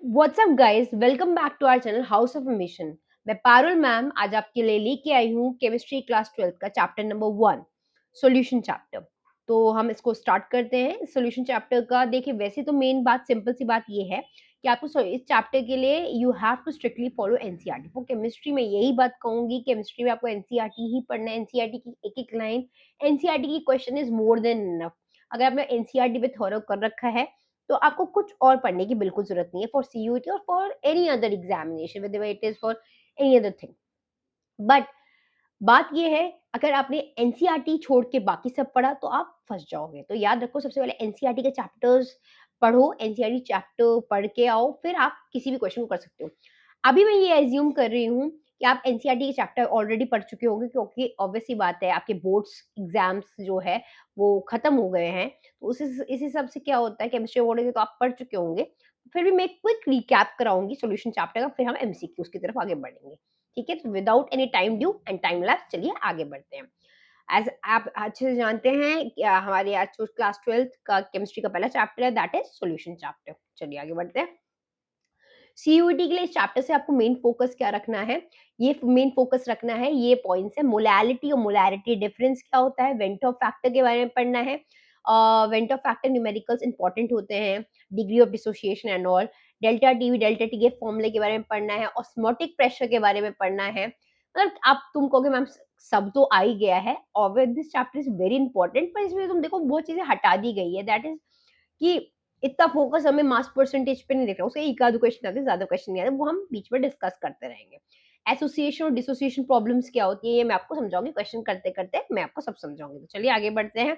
WhatsApp guys, welcome back to our channel house of mission. मैं Parul ma'am आज आपके लिए लेके आई हूँ केमिस्ट्री क्लास 12 का चैप्टर नंबर 1, सॉल्यूशन चैप्टर। तो हम इसको स्टार्ट करते हैं। सॉल्यूशन चैप्टर का देखिए, वैसे तो मेन बात, सिंपल सी बात ये है कि आपको इस चैप्टर के लिए you have to strictly follow NCERT. For chemistry में यही बात कहूंगी, केमिस्ट्री में आपको एनसीईआरटी ही पढ़ना है। एनसीईआरटी की एक एक लाइन, एनसीईआरटी की question is more than enough. अगर आपने एनसीईआरटी पे थॉरो कर रखा है तो आपको कुछ और पढ़ने की बिल्कुल जरूरत नहीं है फॉर सीयूईटी और for any other examination with it is for any other thing. But बात ये है, अगर आपने एनसीईआरटी छोड़ के बाकी सब पढ़ा तो आप फंस जाओगे। तो याद रखो, सबसे पहले एनसीईआरटी के चैप्टर्स पढ़ो, एनसीईआरटी चैप्टर पढ़ के आओ, फिर आप किसी भी क्वेश्चन को कर सकते हो। अभी मैं ये एज्यूम कर रही हूँ कि आप एनसीईआरटी के चैप्टर ऑलरेडी पढ़ चुके होंगे, क्योंकि ऑब्वियस सी बात है, आपके बोर्ड्स एग्जाम्स जो है वो खत्म हो गए हैं। तो इस हिसाब से क्या होता है, केमिस्ट्री बोर्ड के तो आप पढ़ चुके होंगे। फिर भी मैं क्विक रिकैप कराऊंगी सॉल्यूशन चैप्टर का, फिर हम एमसीक्यूज की तरफ आगे बढ़ेंगे। ठीक है, तो without any time due and time lapse चलिए आगे बढ़ते हैं। एज आप अच्छे से जानते हैं कि हमारे आज क्लास 12 का केमिस्ट्री का पहला चैप्टर है, दैट इज सॉल्यूशन चैप्टर। चलिए आगे बढ़ते हैं। सीयूईटी के लिए इस चैप्टर से आपको मेन फोकस क्या रखना है, ये मेन फोकस रखना है, ये पॉइंट्स है। मोलैलिटी और मोलैरिटी डिफरेंस क्या होता है, वेंट ऑफ फैक्टर के बारे में पढ़ना है। Went Hoff factor numericals important होते हैं, degree of dissociation and all. Delta T, delta T के फॉर्मूले के बारे में पढ़ना है, ऑस्मोटिक प्रेशर के बारे में पढ़ना है। मतलब आप तुम कहोगे मैम सब तो आ ही गया है, और this chapter is very important, पर इसमें तुम देखो बहुत चीजें हटा दी गई है। दैट इज कि इतना फोकस हमें मास परसेंटेज पे नहीं दिख रहा, उसके एक आध क्वेश्चन आते हैं, ज्यादा क्वेश्चन नहीं आते, वो हम बीच में डिस्कस करते रहेंगे। एसोसिएशन और डिसोसिएशन प्रॉब्लम्स क्या होती है, ये मैं आपको समझाऊंगी, क्वेश्चन करते करते मैं आपको सब समझाऊंगी। तो चलिए आगे बढ़ते हैं।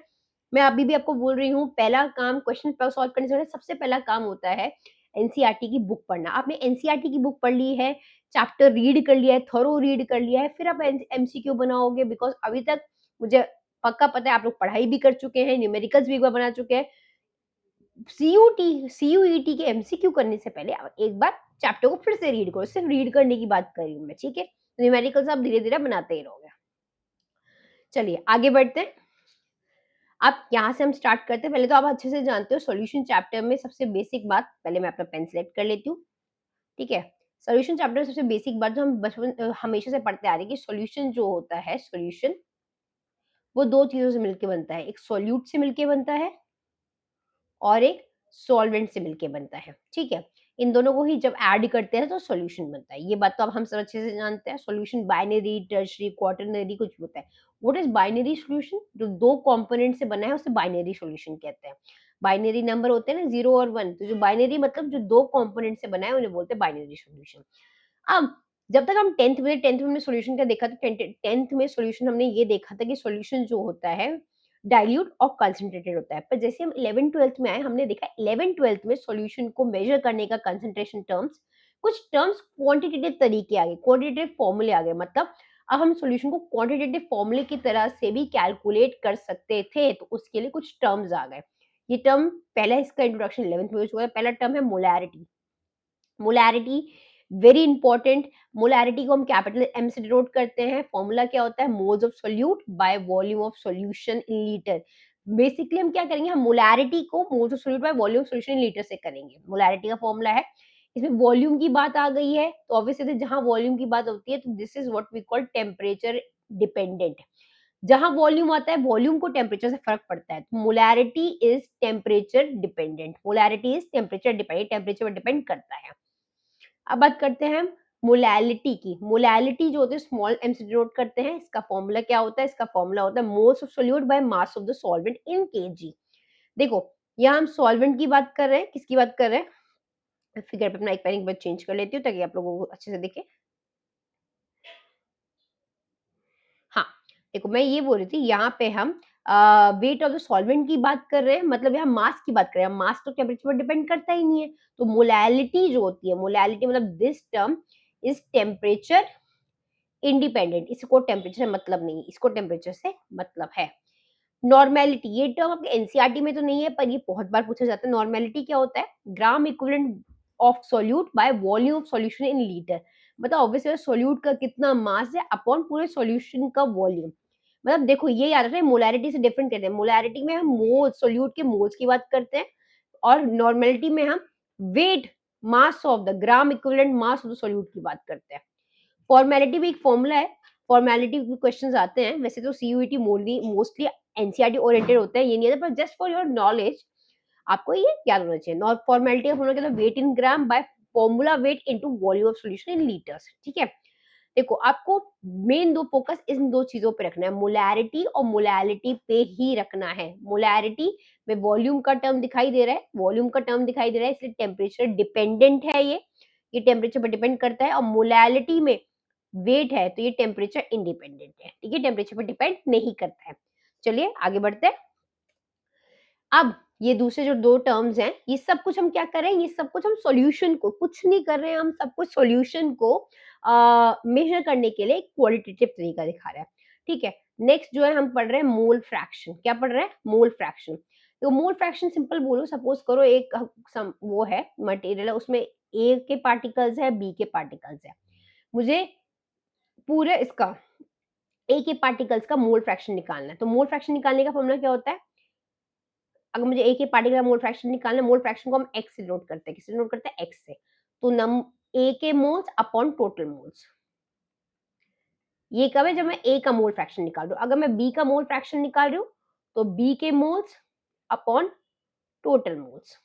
मैं अभी भी आपको बोल रही हूँ, पहला काम क्वेश्चन सॉल्व करने से पहले सबसे पहला काम होता है एनसीईआरटी की बुक पढ़ना। आपने एनसीईआरटी की बुक पढ़ ली है, चैप्टर रीड कर लिया है, थोरो रीड कर लिया है, फिर आप एमसीक्यू बनाओगे। बिकॉज अभी तक मुझे पक्का पता है आप लोग पढ़ाई भी कर चुके हैं, न्यूमेरिकल्स भी एक बार बना चुके हैं। सीयूईटी के एमसीक्यू करने से पहले आप एक बार चैप्टर को फिर से रीड करो। सिर्फ रीड करने की बात कर रही हूँ मैं, ठीक है। न्यूमेरिकल्स आप धीरे धीरे बनाते ही रहोगे। चलिए आगे बढ़ते हैं। अब यहाँ से हम स्टार्ट करते हैं। पहले तो आप अच्छे से जानते हो सॉल्यूशन चैप्टर में सबसे बेसिक बात, पहले मैं अपना पेन सेलेक्ट कर लेती हूँ, ठीक है। सॉल्यूशन चैप्टर में सबसे बेसिक बात जो हम बचपन हमेशा से पढ़ते आ रहे हैं कि सॉल्यूशन जो होता है, सॉल्यूशन वो दो चीजों से मिलके बनता है। एक सॉल्यूट से मिलके बनता है और एक सॉल्वेंट से मिलके बनता है, ठीक है। इन दोनों को ही जब ऐड करते हैं तो सॉल्यूशन बनता है। ये बात तो अब हम सब अच्छे से जानते हैं। सॉल्यूशन बाइनरी, टर्शियरी, क्वाटरनरी कुछ भी होता है। What is binary solution? जो दो कंपोनेंट से बना है उसे बाइनरी सॉल्यूशन कहते हैं। बाइनरी नंबर होते हैं ना, 0 और 1, तो जो बाइनरी मतलब जो दो कंपोनेंट से बना है उन्हें बोलते हैं बाइनरी सॉल्यूशन। अब जब तक हम 10th में हमने सॉल्यूशन क्या देखा था, 10th में सॉल्यूशन हमने ये देखा था कि सॉल्यूशन जो होता है डाइल्यूट और कंसंट्रेटेड होता है। पर जैसे हम 11th-12th में आए, हमने देखा 11th-12th में सॉल्यूशन को मेजर करने का कंसंट्रेशन टर्म्स, कुछ टर्म्स क्वांटिटेटिव तरीके आ गए, क्वांटिटेटिव फॉर्मूले आ गए। मतलब अब हम सॉल्यूशन को क्वांटिटेटिव फॉर्मूले की तरह से भी कैलकुलेट कर सकते थे, तो उसके लिए कुछ टर्म्स आ गए। ये टर्म पहला, इसका इंट्रोडक्शन 11th में हुआ है। पहला टर्म है molarity. Molarity very important. Molarity को हम कैपिटल एम से डिनोट करते हैं। फॉर्मूला क्या होता है, moles of solute by volume of solution in litre. Basically हम क्या करेंगे, हम मोलैरिटी को moles of solute by volume of solution in litre से करेंगे। मोलैरिटी का फॉर्मूला है। इसमें वॉल्यूम की बात आ गई है, तो ऑब्वियसली जहां वॉल्यूम की बात होती है तो this is what we call temperature dependent. जहां वॉल्यूम आता है, वॉल्यूम को टेम्परेचर से फर्क पड़ता है। Molarity is temperature dependent. Molarity is temperature dependent, temperature पर डिपेंड करता है। अब बात करते हैं हम मोलैलिटी की। मोलैलिटी जो होती है स्मॉल एम से डिनोट करते हैं। इसका फॉर्मूला क्या होता है, इसका फॉर्मूला होता है moles of solute by mass of the solvent in KG. देखो यहाँ हम सॉल्वेंट की बात कर रहे हैं, किसकी बात कर रहे हैं, फिगर पे अपना एक पेन एक बार चेंज कर लेती हूँ ताकि आप लोगों को अच्छे से दिखे। हाँ, देखो मैं ये बोल रही थी, यहाँ पे हम वेट ऑफ द सॉल्वेंट की बात कर रहे हैं, मतलब यहाँ मास की बात कर रहे हैं। मास तो टेम्परेचर पर डिपेंड करता ही नहीं है। तो मोलैलिटी जो होती है, मोलैलिटी मतलब this term is temperature independent. इसको टेम्परेचर से मतलब नहीं, इसको टेम्परेचर से मतलब है। नॉर्मेलिटी, ये टर्म आपके एनसीईआरटी में तो नहीं है, पर ये बहुत बार पूछा जाता है। नॉर्मेलिटी क्या होता है, gram equivalent of solute by volume of solution in litre. मतलब ऑब्वियसली सॉल्यूट का कितना मास है अपॉन पूरे सॉल्यूशन का वॉल्यूम। मतलब देखो ये याद रखना, मोलैरिटी से डिफरेंट करते हैं। मोलैरिटी में हम मोल, सॉल्यूट के मोल्स की बात करते हैं, और नॉर्मेलिटी में हम weight mass of the gram equivalent mass of the solute की बात करते हैं। फॉर्मेलिटी भी एक फॉर्मूला है, फॉर्मेलिटी के क्वेश्चंस आते हैं। वैसे तो सीयूईटी मोस्टली एनसीईआरटी ओरिएंटेड होते हैं, ये नहीं है, पर जस्ट फॉर योर नॉलेज आपको ये याद होना चाहिए। नॉट फॉर्मेलिटी का फॉर्मूला क्या था, weight in gram by formula weight into volume of solution in litres. ठीक है, देखो आपको मेन दो फोकस इन दो चीजों पे रखना है, मोलैरिटी और मोलैलिटी पे ही रखना है। मोलैरिटी में वॉल्यूम का टर्म दिखाई दे रहा है, वॉल्यूम का टर्म दिखाई दे रहा है, इसलिए टेम्परेचर डिपेंडेंट है, ये टेम्परेचर पर डिपेंड करता है। और मोलैलिटी में वेट है, तो ये टेम्परेचर इंडिपेंडेंट है। ठीक है, टेम्परेचर पर डिपेंड नहीं करता है। चलिए आगे बढ़ते हैं। अब ये दूसरे जो दो टर्म्स हैं, ये सब कुछ हम क्या कर रहे हैं, ये सब कुछ हम सॉल्यूशन को, कुछ नहीं कर रहे हैं, हम सब कुछ सॉल्यूशन को मेजर करने के लिए एक क्वालिटेटिव तरीका दिखा रहा है। ठीक है, नेक्स्ट जो है हम पढ़ रहे हैं मोल फ्रैक्शन। क्या पढ़ रहे हैं, मोल फ्रैक्शन। तो मोल फ्रैक्शन सिंपल बोलो, सपोज करो एक वो है मटेरियल है, उसमें ए के पार्टिकल्स है, बी के पार्टिकल्स है। मुझे पूरे इसका ए के पार्टिकल्स का मोल फ्रैक्शन निकालना है। तो मोल फ्रैक्शन निकालने का फॉर्मूला क्या होता है, अगर मुझे ए के पार्टिकल का मोल फ्रैक्शन निकालना है, मोल फ्रैक्शन को हम एक्स से नोट करते हैं, किससे नोट करते हैं, एक्स से। तो नम ए के मोल्स अपॉन टोटल मोल्स, ये कब है, जब मैं ए का मोल फ्रैक्शन निकाल रही हूँ। अगर मैं बी का मोल फ्रैक्शन निकाल रही हूँ, तो बी के मोल्स अपॉन टोटल मोल्स।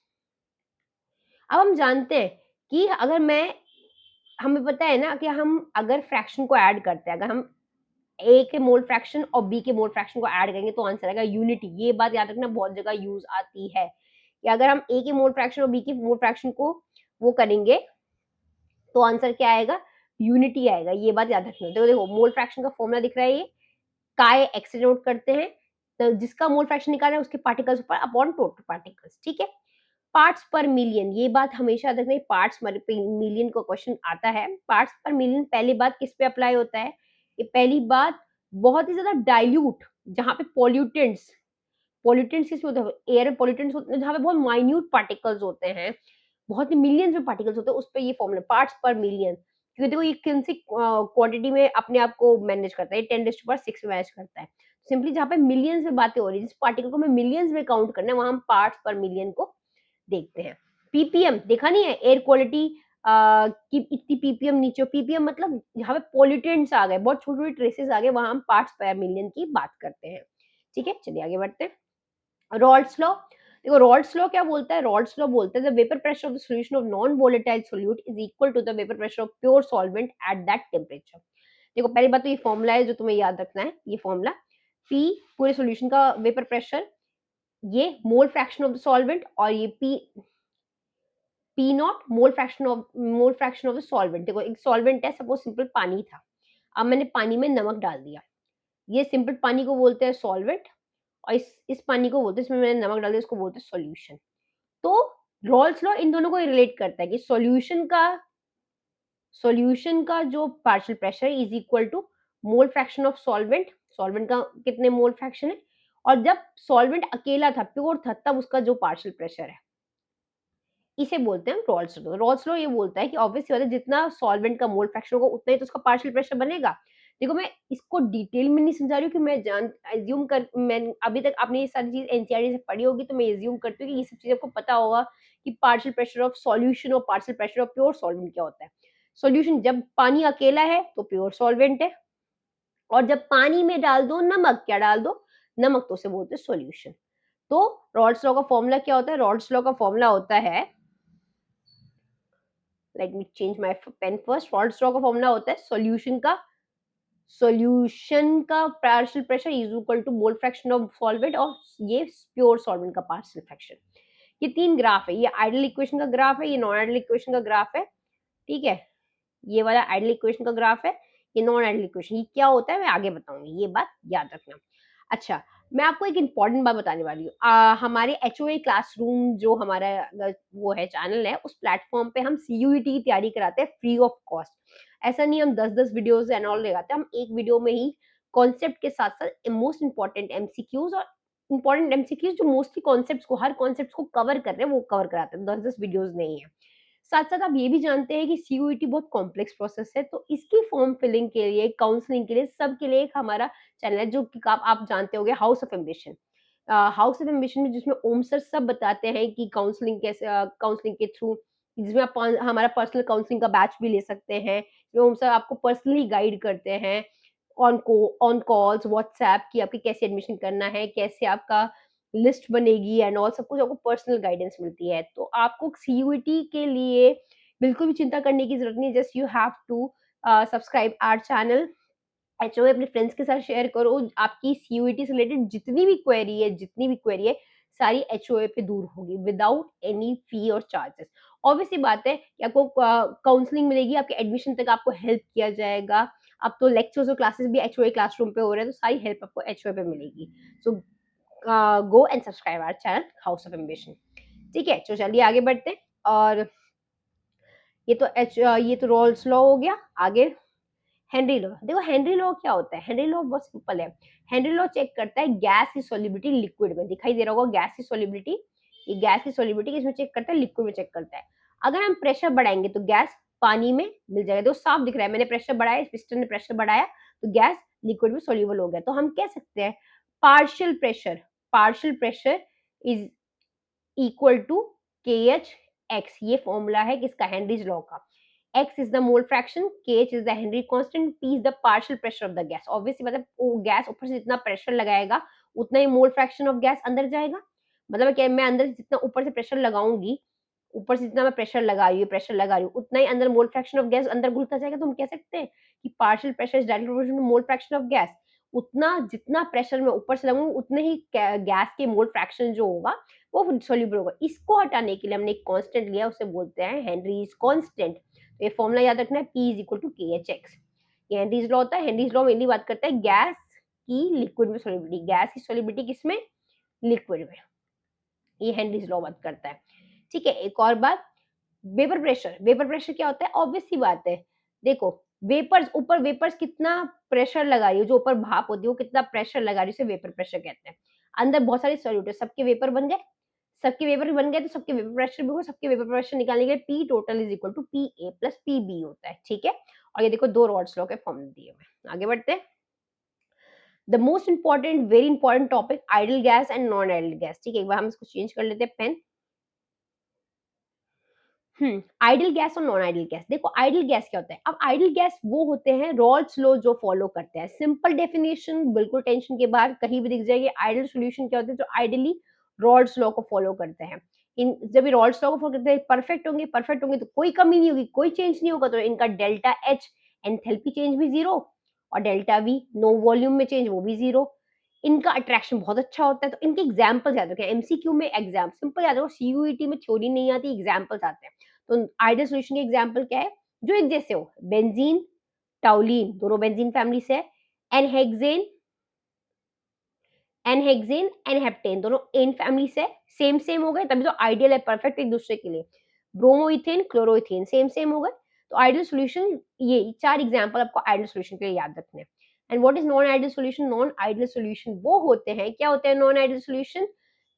अब हम जानते हैं कि अगर मैं, हमें पता है ना कि हम अगर फ्रैक्शन को ऐड करते हैं, अगर हम ए के मोल फ्रैक्शन और बी के मोल फ्रैक्शन को ऐड करेंगे तो आंसर आएगा यूनिटी। ये बात याद रखना, बहुत जगह यूज आती है कि अगर हम ए के मोल फ्रैक्शन और बी के मोल फ्रैक्शन को वो करेंगे तो आंसर क्या आएगा, यूनिटी आएगा। ये बात याद रखना। तो देखो मोल फ्रैक्शन का फॉर्मूला दिख रहा है, ये काय एक्स से नोट करते हैं, तो जिसका मोल फ्रैक्शन निकालना है उसके पार्टिकल्स ऊपर अपॉन टोटल पार्टिकल्स। ठीक है, पार्ट्स पर मिलियन, ये बात हमेशा याद रखना, पार्ट्स पर मिलियन का क्वेश्चन आता है। पार्ट्स पर मिलियन पहली बात किस पे अप्लाई होता है, ये पहली बात बहुत ही ज्यादा डाइल्यूट, जहां पे पॉल्यूटेंट्स, पॉल्यूटेंट्स किसमें होते हैं, एयर पॉल्यूटेंट्स होते हैं, जहां पे बहुत माइन्यूट पार्टिकल्स होते हैं, बहुत ही मिलियंस में पार्टिकल्स होते हैं, उस पे ये फॉर्मूला पार्ट्स पर मिलियन। क्योंकि देखो ये किन सी क्वांटिटी में अपने आप को मैनेज करता है, 10⁻�6 मैनेज करता है। सिंपली जहां पे मिलियंस में बातें हो रही है, जिस पार्टिकल को हमें मिलियंस में काउंट करना है, वहां हम पार्ट्स पर मिलियन को देखते हैं। पीपीएम देखा नहीं है, एयर क्वालिटी की इतनी पीपीएम नीचे, पीपीएम मतलब जहाँ पे पॉल्यूटेंट्स आ गए, बहुत छोटे छोटे ट्रेसेस आ गए, वहां हम पार्ट्स पर मिलियन की बात करते हैं। ठीक है, चलिए आगे बढ़ते हैं। रॉल्स लॉ, देखो रॉल्स लॉ क्या बोलता है, रॉल्स लॉ बोलता है the vapour pressure of the solution of non volatile solute is equal to the vapour pressure of pure solvent at that temperature. देखो पहली बात तो ये फॉर्मूला है जो तुम्हें याद रखना है, ये फॉर्मूला पी पूरे सॉल्यूशन का वेपर प्रेशर, ये मोल फ्रैक्शन ऑफ द सॉल्वेंट, और ये P P not mole fraction of the solvent. देखो एक सॉल्वेंट है, सपोज सिंपल पानी था, अब मैंने पानी में नमक डाल दिया, ये सिंपल पानी को बोलते हैं सॉल्वेंट, और इस पानी को बोलते हैं, इसमें मैंने नमक डाल दिया, इसको बोलते हैं सॉल्यूशन। तो रॉल्स लॉ इन दोनों को रिलेट करता है कि सॉल्यूशन का जो partial pressure is equal to mole fraction of solvent, solvent का कितने मोल फ्रैक्शन है, और जब सॉल्वेंट अकेला था, प्योर था, तब उसका जो पार्शियल प्रेशर है, इसे बोलते हैं रॉल्स लॉ। रॉल्स लॉ ये बोलता है कि ऑब्वियस बात है, जितना सॉल्वेंट का मोल फ्रैक्शन होगा उतना ही तो उसका पार्शियल प्रेशर बनेगा। देखो मैं इसको डिटेल में नहीं समझा रही हूँ कि मैं जान एज्यूम कर, मैं अभी तक आपने ये सारी चीज एनसीईआरटी से पढ़ी होगी, तो मैं एज्यूम करती हूँ कि ये सब चीजें आपको पता होगा कि पार्शियल प्रेशर ऑफ सॉल्यूशन और partial pressure of pure solvent क्या होता है। सॉल्यूशन जब पानी अकेला है तो प्योर सॉल्वेंट है, और जब पानी में डाल दो नमक, क्या डाल दो, नमक, तो उसे बोलते हैं सॉल्यूशन। तो रॉल्स लॉ का फॉर्मूला क्या होता है, रॉल्स लॉ का फॉर्मूला होता है, let me change my pen first. Raoult's law का फॉर्मूला होता है सॉल्यूशन का partial pressure is equal to mole fraction of solvent, और ये प्योर सॉल्वेंट का पार्शियल फ्रैक्शन। ये तीन ग्राफ है, ये आइडियल इक्वेशन का ग्राफ है, ये नॉन आइडियल इक्वेशन का ग्राफ है। ठीक है, ये वाला आइडियल इक्वेशन का ग्राफ है, ये नॉन आइडियल इक्वेशन। ये क्या होता है मैं आगे बताऊंगी, ये बात याद रखना। अच्छा, मैं आपको एक इंपॉर्टेंट बात बताने वाली हूँ। हमारे एचओए क्लासरूम जो हमारा वो है चैनल है, उस प्लेटफॉर्म पे हम सीयूईटी की तैयारी कराते हैं फ्री ऑफ कॉस्ट। ऐसा नहीं हम 10-10 वीडियोस एंड ऑल लगाते हैं, हम एक वीडियो में ही कॉन्सेप्ट के साथ साथ मोस्ट इंपॉर्टेंट एमसीक्यूज और इंपॉर्टेंट एमसीक्यूज जो मोस्टली कॉन्सेप्ट्स को, हर कॉन्सेप्ट्स को कवर कर रहे हैं, वो कवर कराते हैं। 10-10 वीडियोस नहीं है। साथ साथ आप ये भी जानते हैं कि सीयूईटी बहुत कॉम्प्लेक्स प्रोसेस है, तो इसकी फॉर्म फिलिंग के लिए, काउंसलिंग के लिए, सब के लिए एक हमारा चैनल है जो कि आप जानते होंगे, house of ambition. House of ambition में जिसमें ओम सर सब बताते हैं कि काउंसलिंग कैसे, काउंसलिंग के थ्रू जिसमें आप हमारा पर्सनल काउंसलिंग का बैच भी ले सकते हैं, जो हम सर आपको पर्सनली गाइड करते हैं ऑन कॉल्स, व्हाट्सएप कि आपकी कैसे एडमिशन करना है, कैसे आपका लिस्ट बनेगी एंड ऑल, सब कुछ आपको पर्सनल गाइडेंस मिलती है। तो आपको सीयूईटी के लिए बिल्कुल भी चिंता करने की ज़रूरत नहीं है, just you have to subscribe our channel. HOA अपने फ्रेंड्स के साथ शेयर करो, आपकी सीयूईटी से रिलेटेड जितनी भी क्वेरी है, सारी एचओए पे दूर होगी विदाउट एनी फी और चार्जेस। ऑब्वियस सी बात है कि आपको काउंसलिंग मिलेगी, आपके एडमिशन तक आपको हेल्प किया जाएगा। अब तो लेक्चर्स और क्लासेस भी एचओए क्लासरूम पे हो रहे हैं, तो सारी हेल्प आपको एचओए पे मिलेगी। So go and subscribe our channel house of Ambition. ठीक है, तो चलिए आगे बढ़ते हैं। और ये तो रॉल्स लॉ हो गया। आगे हेनरी लॉ। देखो हेनरी लॉ क्या होता है? हेनरी लॉ बहुत सिंपल है। हेनरी लॉ चेक करता है गैस की सॉल्युबिलिटी लिक्विड में। दिखाई दे रहा होगा गैस की सॉल्युबिलिटी, ये गैस की सॉल्युबिलिटी किसमें चेक करता है? लिक्विड में चेक करता है। अगर हम प्रेशर बढ़ाएंगे तो गैस पानी में मिल जाएगा। देखो साफ दिख रहा है, मैंने प्रेशर बढ़ाया, इस पिस्टन ने प्रेशर बढ़ाया तो गैस लिक्विड में सोल्यूबल हो गया। तो हम कह सकते हैं partial pressure is equal to K H X. ये फॉर्मूला है किसका? हेनरीज लॉ का। x is the mole fraction, kh is the Henry constant, p is the partial pressure of the gas। obviously मतलब वो गैस ऊपर से जितना pressure लगाएगा उतना ही मोल फ्रैक्शन ऑफ गैस अंदर जाएगा। मतलब क्या, मैं अंदर से जितना ऊपर से प्रेशर लगाऊंगी, ऊपर से जितना मैं प्रेशर लगा रही हूँ उतना ही अंदर मोल फ्रैक्शन ऑफ गैस अंदर घुलता जाएगा। तो हम कह सकते हैं कि partial pressure is directly proportional to mole fraction of gas. उतना जितना प्रेशर मैं ऊपर से लगाऊंगी उतने ही गैस के मोल फ्रैक्शन जो होगा वो सोल्यूबल होगा। इसको हटाने के लिए हमने एक कांस्टेंट लिया, उसे बोलते हैं हेनरीज कांस्टेंट। तो ये फॉर्मूला याद रखना है, P is equal to K H X. ये हेनरीज लॉ होता है। हेनरीज लॉ मेनली बात करता है गैस की लिक्विड में सोल्युबिलिटी, गैस की सोल्युबिलिटी किसमें? लिक्विड में। ये हेनरीज लॉ बात करता है। ठीक है, एक और बात, वेपर प्रेशर क्या होता है? ऑब्वियस सी बात है, देखो वेपर्स कितना प्रेशर लगा रही है, जो ऊपर भाप होती है वो कितना प्रेशर लगा रही है, उसे वेपर प्रेशर कहते हैं। अंदर बहुत सारे सॉल्यूट है, सबके वेपर बन गए, तो सबके वेपर प्रेशर भी होगा। सबके वेपर प्रेशर निकालने के लिए P total is equal to P A plus P B होता है। ठीक है, और ये देखो दो रॉल्स लॉ के फॉर्मूले दिए हुए। आगे बढ़ते हैं। The most important, very important topic, idol gas and non idol gas. ठीक है, एक बार हम इसको चेंज कर लेते हैं पेन। आइडल गैस और नॉन आइडल गैस। देखो आइडल गैस क्या होता है? अब आइडल गैस वो होते हैं रॉल्स लॉ जो फॉलो करते हैं। सिंपल डेफिनेशन, बिल्कुल टेंशन के बाहर कहीं भी दिख जाएगी। आइडल सॉल्यूशन क्या होते हैं? जो आइडली रॉल्स लॉ को फॉलो करते हैं। इन जब ये रॉल्स लॉ को फॉलो करते हैं परफेक्ट होंगे तो कोई कमी नहीं होगी, कोई चेंज नहीं होगा। तो इनका डेल्टा एच एंथैल्पी चेंज भी जीरो, और डेल्टा वी नो वॉल्यूम में चेंज वो भी जीरो। इनका अट्रैक्शन बहुत अच्छा होता है। तो इनके एग्जाम्पल्स याद रखें। एमसीक्यू में एग्जाम सिंपल याद रखो, सीयूईटी में थ्योरी नहीं आती, एग्जाम्पल्स आते हैं। तो आइडियल सॉल्यूशन के एग्जांपल क्या है? जो एक जैसे हो, बेंजीन, टाउलिन, दोनों बेंजीन फैमिली से है। एनहेक्सेन, एनहेप्टेन, दोनों एन फैमिली से सेम हो गए, तभी तो आइडियल है, परफेक्ट एक दूसरे के लिए। ब्रोमोइथेन, क्लोरोइथेन सेम हो गए। तो आइडियल सॉल्यूशन, ये चार एग्जांपल आपको आइडियल सॉल्यूशन के लिए याद रखने हैं। And what is non ideal solution? Non ideal solution वो होते हैं, क्या होते हैं नॉन आइडियल सॉल्यूशन?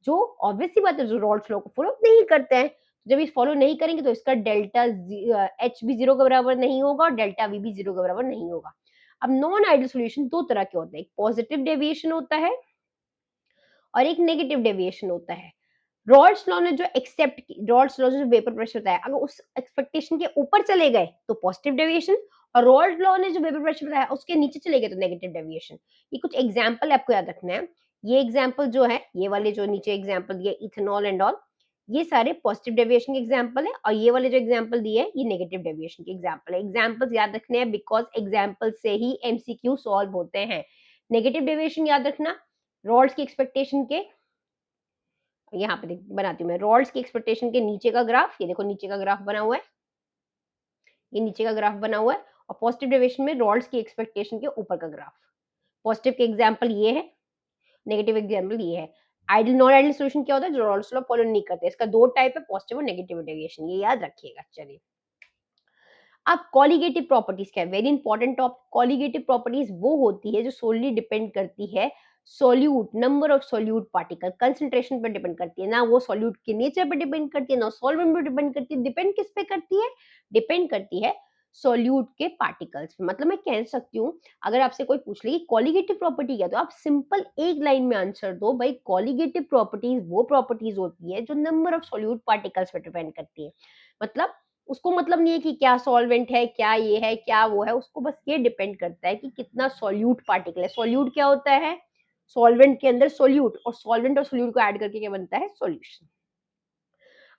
जो ऑब्वियस सी बात है, जो रॉल्स लॉ को फॉलो नहीं करते हैं। जब ये फॉलो नहीं करेंगे तो इसका डेल्टा एच भी जीरो के बराबर नहीं होगा और डेल्टा वी भी जीरो के बराबर नहीं होगा। अब नॉन आइडियल सॉल्यूशन दो तरह के होते हैं, एक पॉजिटिव डेविएशन होता है और एक नेगेटिव डेविएशन होता है। रॉल्स लॉ ने जो एक्सेप्ट की, रॉल्स लॉ जो वेपर प्रेशर बताया, अगर उस एक्सपेक्टेशन के ऊपर चले गए तो पॉजिटिव डेविएशन, और रॉल्स लॉ ने जो वेपर प्रेशर बताया उसके नीचे चले गए तो नेगेटिव डेविएशन। ये कुछ एग्जांपल आपको याद रखना है। ये एग्जांपल जो है, ये वाले जो नीचे एग्जांपल दिए इथेनॉल एंड ऑल, ये सारे पॉजिटिव डेविएशन के एग्जांपल है, और ये वाले जो एग्जांपल दिए हैं ये नेगेटिव डेविएशन के एग्जांपल है। एग्जांपल्स याद रखने हैं बिकॉज एग्जांपल से ही एमसीक्यू सॉल्व होते हैं। नेगेटिव डेविएशन याद रखना, रॉल्स की एक्सपेक्टेशन के, यहाँ पे बनाती हूँ मैं, रॉल्स की एक्सपेक्टेशन के नीचे का ग्राफ, ये देखो नीचे का ग्राफ बना हुआ है, ये नीचे का ग्राफ बना हुआ है, और पॉजिटिव डेविएशन में रॉल्स की एक्सपेक्टेशन के ऊपर का ग्राफ। पॉजिटिव के एग्जांपल ये है, नेगेटिव एग्जांपल ये है। आइडियल नॉन आइडियल सॉल्यूशन क्या होता है? जो रॉल्स लॉ फॉलो नहीं करते। इसका दो टाइप है, पॉजिटिव और नेगेटिव डेविएशन, ये याद रखिएगा। चलिए, अब कॉलीगेटिव प्रॉपर्टीज क्या है? Very important topic. Colligative properties वो होती है जो सोलली डिपेंड करती है solute, number of solute particle, concentration पर डिपेंड करती है। ना वो सोल्यूट के नेचर पर डिपेंड करती है, ना सॉल्वेंट पर डिपेंड करती है। डिपेंड किस पे करती है? डिपेंड करती है सोल्यूट के पार्टिकल्स पे। मतलब मैं कह सकती हूँ, अगर आपसे कोई पूछ ले कि कॉलीगेटिव प्रॉपर्टी क्या है, तो आप सिंपल एक लाइन में आंसर दो, भाई कॉलीगेटिव प्रॉपर्टीज वो प्रॉपर्टीज होती है जो नंबर ऑफ सोल्यूट पार्टिकल्स पे डिपेंड करती है। मतलब उसको मतलब नहीं है कि क्या सॉल्वेंट है, क्या ये है, क्या वो है, उसको बस ये डिपेंड करता है कि कितना सॉल्यूट पार्टिकल है। सॉल्यूट क्या होता है? सॉल्वेंट के अंदर सॉल्यूट, और सॉल्वेंट और सॉल्यूट को ऐड करके क्या बनता है? सॉल्यूशन।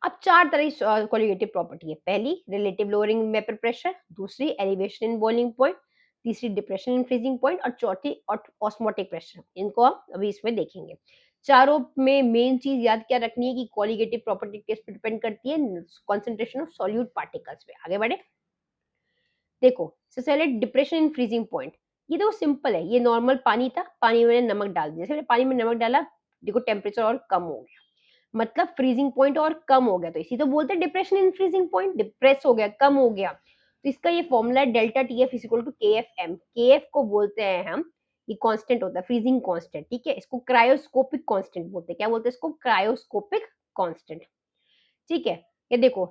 अब चार तरह की कोलिगेटिव प्रॉपर्टी है। पहली रिलेटिव लोअरिंग वेपर प्रेशर, दूसरी एलिवेशन इन बॉइलिंग पॉइंट, तीसरी डिप्रेशन इन फ्रीजिंग पॉइंट, और चौथी ऑस्मोटिक प्रेशर। इनको हम अभी इसमें देखेंगे। चारों में मेन चीज याद क्या रखनी है कि कोलिगेटिव प्रॉपर्टी किस पे डिपेंड करती है? कॉन्सेंट्रेशन ऑफ सॉल्यूट पार्टिकल्स पे। आगे बढ़े, देखो सबसे पहले डिप्रेशन इन फ्रीजिंग पॉइंट। ये तो सिंपल है, ये नॉर्मल पानी था, पानी में मैंने नमक डाल दिया, जैसे मैंने पानी में नमक डाला, देखो टेम्परेचर और कम हो गया, मतलब फ्रीजिंग पॉइंट और कम हो गया, तो इसी तो बोलते हैं depression in freezing point, depress हो गया, कम हो गया। तो इसका ये फॉर्मूला है delta T F equal to K F M. K F को बोलते हैं हम, ये कांस्टेंट होता है, फ्रीजिंग कांस्टेंट, ठीक है। इसको क्रायोस्कोपिक कांस्टेंट बोलते हैं। क्या बोलते हैं इसको? क्रायोस्कोपिक कांस्टेंट, ठीक है। ये देखो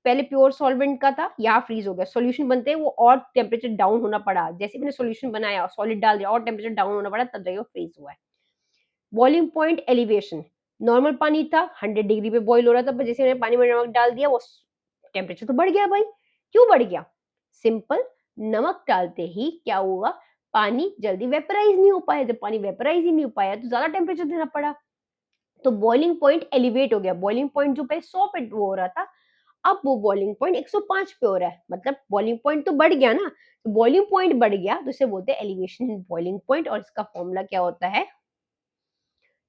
पहले प्योर सॉल्वेंट का था, यहाँ फ्रीज हो गया, सॉल्यूशन बनते हैं वो और टेम्परेचर डाउन होना पड़ा, जैसे मैंने सॉल्यूशन बनाया सॉलिड डाल दिया और टेम्परेचर डाउन होना पड़ा, तब जाके फ्रीज हुआ है। बॉइलिंग पॉइंट एलिवेशन, नॉर्मल पानी था 100 डिग्री पे बॉईल हो रहा था, पर जैसे मैंने पानी में नमक डाल दिया वो टेम्परेचर तो बढ़ गया भाई। क्यों बढ़ गया? सिंपल, नमक डालते ही क्या हुआ? पानी जल्दी वेपराइज नहीं हो पाया, जब पानी वेपराइज ही नहीं हो पाया तो ज्यादा टेम्परेचर देना पड़ा, तो बॉइलिंग पॉइंट एलिवेट हो गया। बॉइलिंग पॉइंट जो पहले 100 पे वो हो रहा था, अब वो बॉइलिंग पॉइंट 105 पे हो रहा है, मतलब बॉइलिंग पॉइंट तो बढ़ गया ना। तो बॉइलिंग पॉइंट बढ़ गया तो इसे बोलते हैं एलिवेशन इन बॉइलिंग पॉइंट, और इसका फॉर्मूला क्या होता है?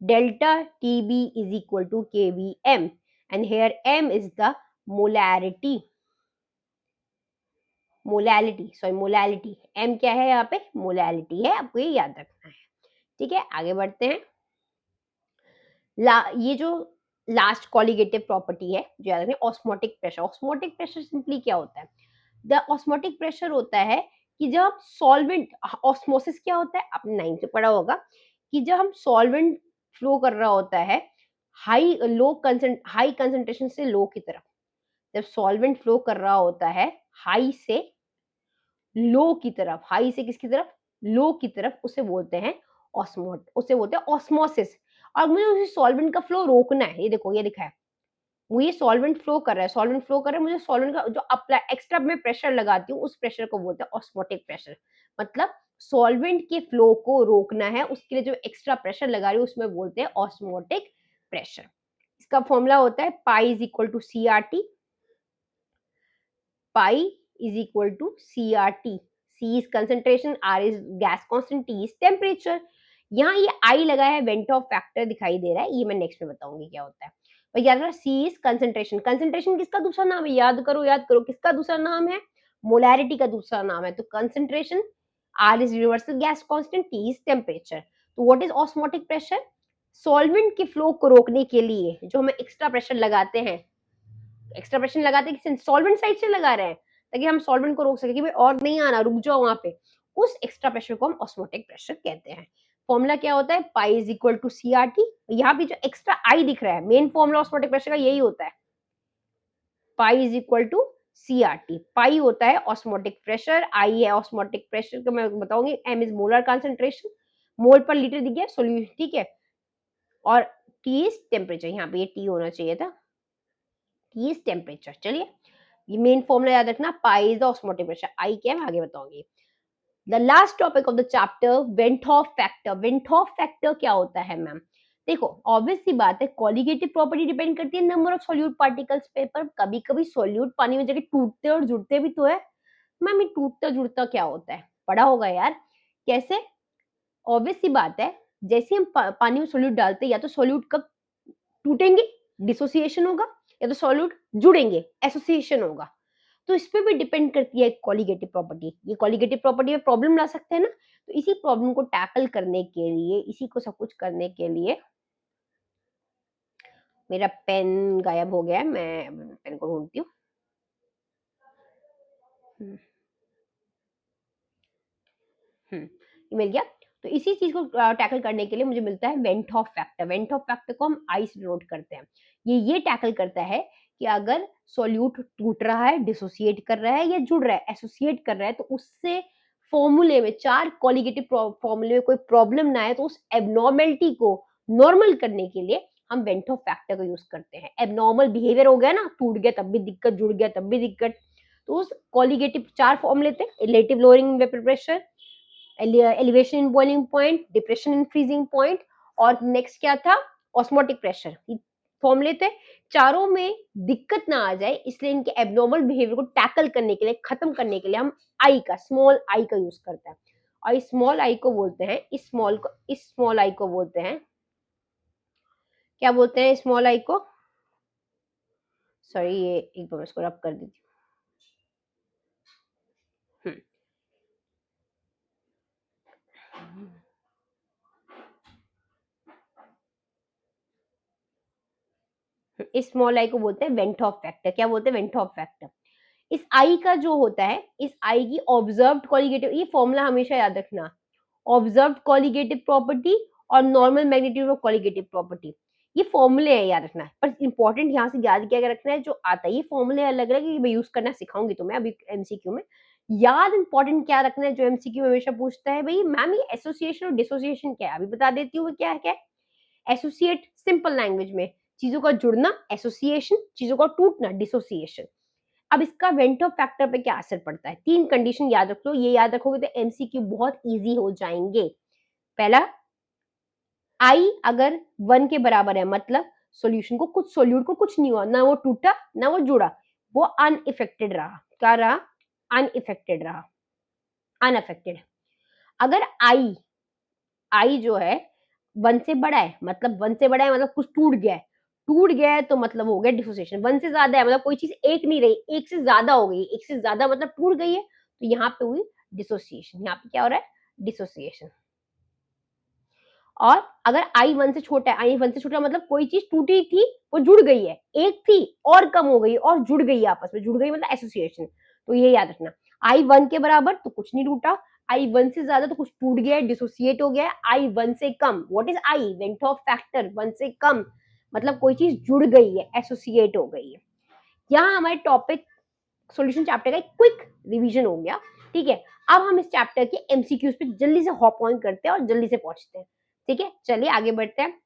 delta TB is equal to KVM, and here M is the molarity, molality. M क्या है यहाँ पे? मोलैलिटी है, आपको ये याद रखना है, ठीक है। आगे बढ़ते हैं। ये जो लास्ट कॉलिगेटिव प्रॉपर्टी है जो याद रखना, osmotic pressure. Osmotic pressure simply क्या होता है? द ऑस्मोटिक प्रेशर होता है कि जब सॉल्वेंट, ऑस्मोसिस क्या होता है आपने 9th से पढ़ा होगा, कि जब हम सॉल्वेंट फ्लो कर रहा होता है हाई कंसंट्रेशन से लो की तरफ, जब सॉल्वेंट फ्लो कर रहा होता है हाई से लो की तरफ, हाई से किसकी तरफ? लो की तरफ, उसे बोलते हैं उसे बोलते हैं ऑस्मोसिस। और मुझे उसी सॉल्वेंट का फ्लो रोकना है, ये देखो ये लिखा है, वो ये सॉल्वेंट फ्लो कर रहा है, सॉल्वेंट फ्लो कर रहा है, मुझे सॉल्वेंट का जो अप्लाई एक्स्ट्रा मैं प्रेशर लगाती हूँ उस प्रेशर को बोलते हैं ऑस्मोटिक प्रेशर। मतलब सॉल्वेंट के फ्लो को रोकना है, उसके लिए जो एक्स्ट्रा प्रेशर लगा रही हूँ उसमें बोलते हैं ऑस्मोटिक प्रेशर। इसका फॉर्मूला होता है pi is equal to C R T. Pi is equal to C R T. C is concentration, R is gas constant, T is temperature. यहाँ ये आई लगा है, वेंट ऑफ फैक्टर दिखाई दे रहा है, ये मैं नेक्स्ट में बताऊंगी क्या होता है। और याद रखना सी इज कंसेंट्रेशन। कंसेंट्रेशन किसका दूसरा नाम है? याद करो किसका दूसरा नाम है? मोलैरिटी का दूसरा नाम है। तो concentration, R is universal gas constant, T is temperature. तो what is osmotic pressure? Solvent के फ्लो को रोकने के लिए जो हम एक्स्ट्रा प्रेशर लगाते हैं, एक्स्ट्रा प्रेशर लगाते हैं सॉल्वेंट साइड से लगा रहे हैं ताकि हम सॉल्वेंट को रोक सके कि भाई और नहीं आना, रुक जाओ वहां पे, उस एक्स्ट्रा प्रेशर को हम ऑस्मोटिक प्रेशर कहते हैं। फॉर्मूला क्या होता है? Pi is equal to C R T. यहाँ पे जो एक्स्ट्रा आई दिख रहा है, मेन फॉर्मूला ऑस्मोटिक प्रेशर का यही होता है, pi is equal to C R T. Pi होता है ऑस्मोटिक प्रेशर, आई है ऑस्मोटिक प्रेशर का मैं बताऊंगी, एम इज मोलर कंसंट्रेशन, मोल पर लीटर दिख गया सोल्यूशन, ठीक है। और टी इज टेम्परेचर, यहाँ पे ये टी होना चाहिए था, टी इज टेम्परेचर। चलिए ये मेन फॉर्मूला याद रखना, pi is the osmotic pressure, I क्या है आगे बताऊंगी। The last topic of the chapter, van't Hoff factor. Van't Hoff factor क्या होता है मैम? देखो ऑब्वियस सी बात है, कॉलिगेटिव प्रॉपर्टी डिपेंड करती है नंबर ऑफ सॉल्यूट पार्टिकल्स पे, पर कभी कभी सॉल्यूट पानी में जाके टूटते और जुड़ते भी तो है। मैम ये टूटता जुड़ता क्या होता है? पढ़ा होगा यार, कैसे? ऑब्वियस सी बात है, जैसे हम पानी में सॉल्यूट डालते हैं, या तो सॉल्यूट कब टूटेंगे, डिसोसिएशन होगा, या तो सॉल्यूट जुड़ेंगे, एसोसिएशन होगा। तो इस पे भी डिपेंड करती है कॉलिगेटिव प्रॉपर्टी। ये कॉलिगेटिव प्रॉपर्टी में प्रॉब्लम ला सकते हैं ना, तो इसी प्रॉब्लम को टैकल करने के लिए, इसी को सब कुछ करने के लिए, मेरा पेन गायब हो गया है, मैं पेन को ढूंढती हूँ। हम्म, ये मिल गया। तो इसी चीज को टैकल करने के लिए मुझे मिलता है went Hoff factor. Van't Hoff factor को हम आई से डिनोट करते हैं। ये टैकल करता है कि अगर सॉल्यूट टूट रहा है, डिसोसिएट कर रहा है या जुड़ रहा है, एसोसिएट कर रहा है, तो उससे फॉर्मूले में, चार कॉलिगेटिव फॉर्मूले में कोई प्रॉब्लम ना आए, तो उस एबनॉर्मेलिटी को नॉर्मल करने के लिए हम वेंट ऑफ फैक्टर का यूज करते हैं। एबनॉर्मल बिहेवियर हो गया ना, टूट गया तब भी दिक्कत, जुड़ गया तब भी दिक्कत, तो उस कॉलिगेटिव 4 फॉर्म लेते हैं, relative lowering in vapour pressure, elevation in boiling point, depression in freezing point, और नेक्स्ट क्या था, ऑस्मोटिक प्रेशर। फॉर्म लेते हैं, चारों में दिक्कत ना आ जाए इसलिए इनके एबनॉर्मल बिहेवियर को टैकल करने के लिए, खत्म करने के लिए हम आई का, स्मॉल आई का यूज करते हैं। और इस स्मॉल आई को बोलते हैं, इस स्मॉल आई को बोलते हैं, क्या बोलते हैं स्मॉल आई को, सॉरी ये एक बार इसको रब कर देती हूँ। इस स्मॉल आई को बोलते हैं वेंट ऑफ फैक्टर। क्या बोलते हैं, वेंट ऑफ फैक्टर। इस आई का जो होता है, इस आई की ऑब्जर्व्ड कॉलिगेटिव, ये फॉर्मूला हमेशा याद रखना, ऑब्जर्व्ड कॉलिगेटिव प्रॉपर्टी और normal magnitude of colligative property, ये फॉर्मूले है, याद रखना है। पर इंपॉर्टेंट यहाँ से याद क्या रखना है, जो आता है ये फॉर्मूले अलग अलग मैं यूज करना सिखाऊंगी तो मैं अभी एमसीक्यू में। याद इंपॉर्टेंट क्या रखना है, जो एमसीक्यू हमेशा पूछता है, भाई मैम ये एसोसिएशन और डिसोसिएशन क्या है, अभी बता देती हूँ क्या है। क्या एसोसिएट, सिंपल लैंग्वेज में चीजों का जुड़ना एसोसिएशन, चीजों का टूटना डिसोसिएशन। अब इसका वेंट ऑफ फैक्टर पे क्या असर पड़ता है, 3 कंडीशन याद रख लो, ये याद रखोगे तो एमसीक्यू बहुत इजी हो जाएंगे। पहला, आई अगर 1 के बराबर है मतलब सॉल्यूशन को, कुछ सोल्यूट को कुछ नहीं हुआ, ना वो टूटा ना वो जुड़ा, वो अनइफेक्टेड रहा। क्या रहा, अनइफेक्टेड रहा, अनअफेक्टेड। अगर आई जो है 1 से बड़ा है, मतलब 1 से बड़ा है मतलब कुछ टूट गया है, टूट गया है तो मतलब हो गया डिसोसिएशन। 1 से ज्यादा है मतलब कोई चीज एक नहीं रही, एक से ज्यादा हो गई, एक से ज्यादा मतलब टूट गई है, तो यहाँ पे हुई डिसोसिएशन। यहाँ पे क्या हो रहा है, डिसोसिएशन। और अगर आई 1 से छोटा है, आई 1 से छोटा मतलब कोई चीज टूटी थी वो जुड़ गई है, एक थी और कम हो गई और जुड़ गई है, आपस में जुड़ गई मतलब एसोसिएशन। तो ये याद रखना, आई 1 के बराबर तो कुछ नहीं टूटा, आई 1 से ज्यादा तो कुछ टूट गया है, डिसोसिएट हो गया है। आई 1 से कम, what is I, van't Hoff factor, 1 से कम मतलब कोई चीज जुड़ गई है, एसोसिएट हो गई है। यहाँ हमारे टॉपिक सॉल्यूशन चैप्टर का एक क्विक रिवीजन हो गया। ठीक है, अब हम इस चैप्टर के एमसीक्यूज पे जल्दी से हॉप ऑन करते हैं और जल्दी से पहुंचते हैं। ठीक है, चलिए आगे बढ़ते हैं।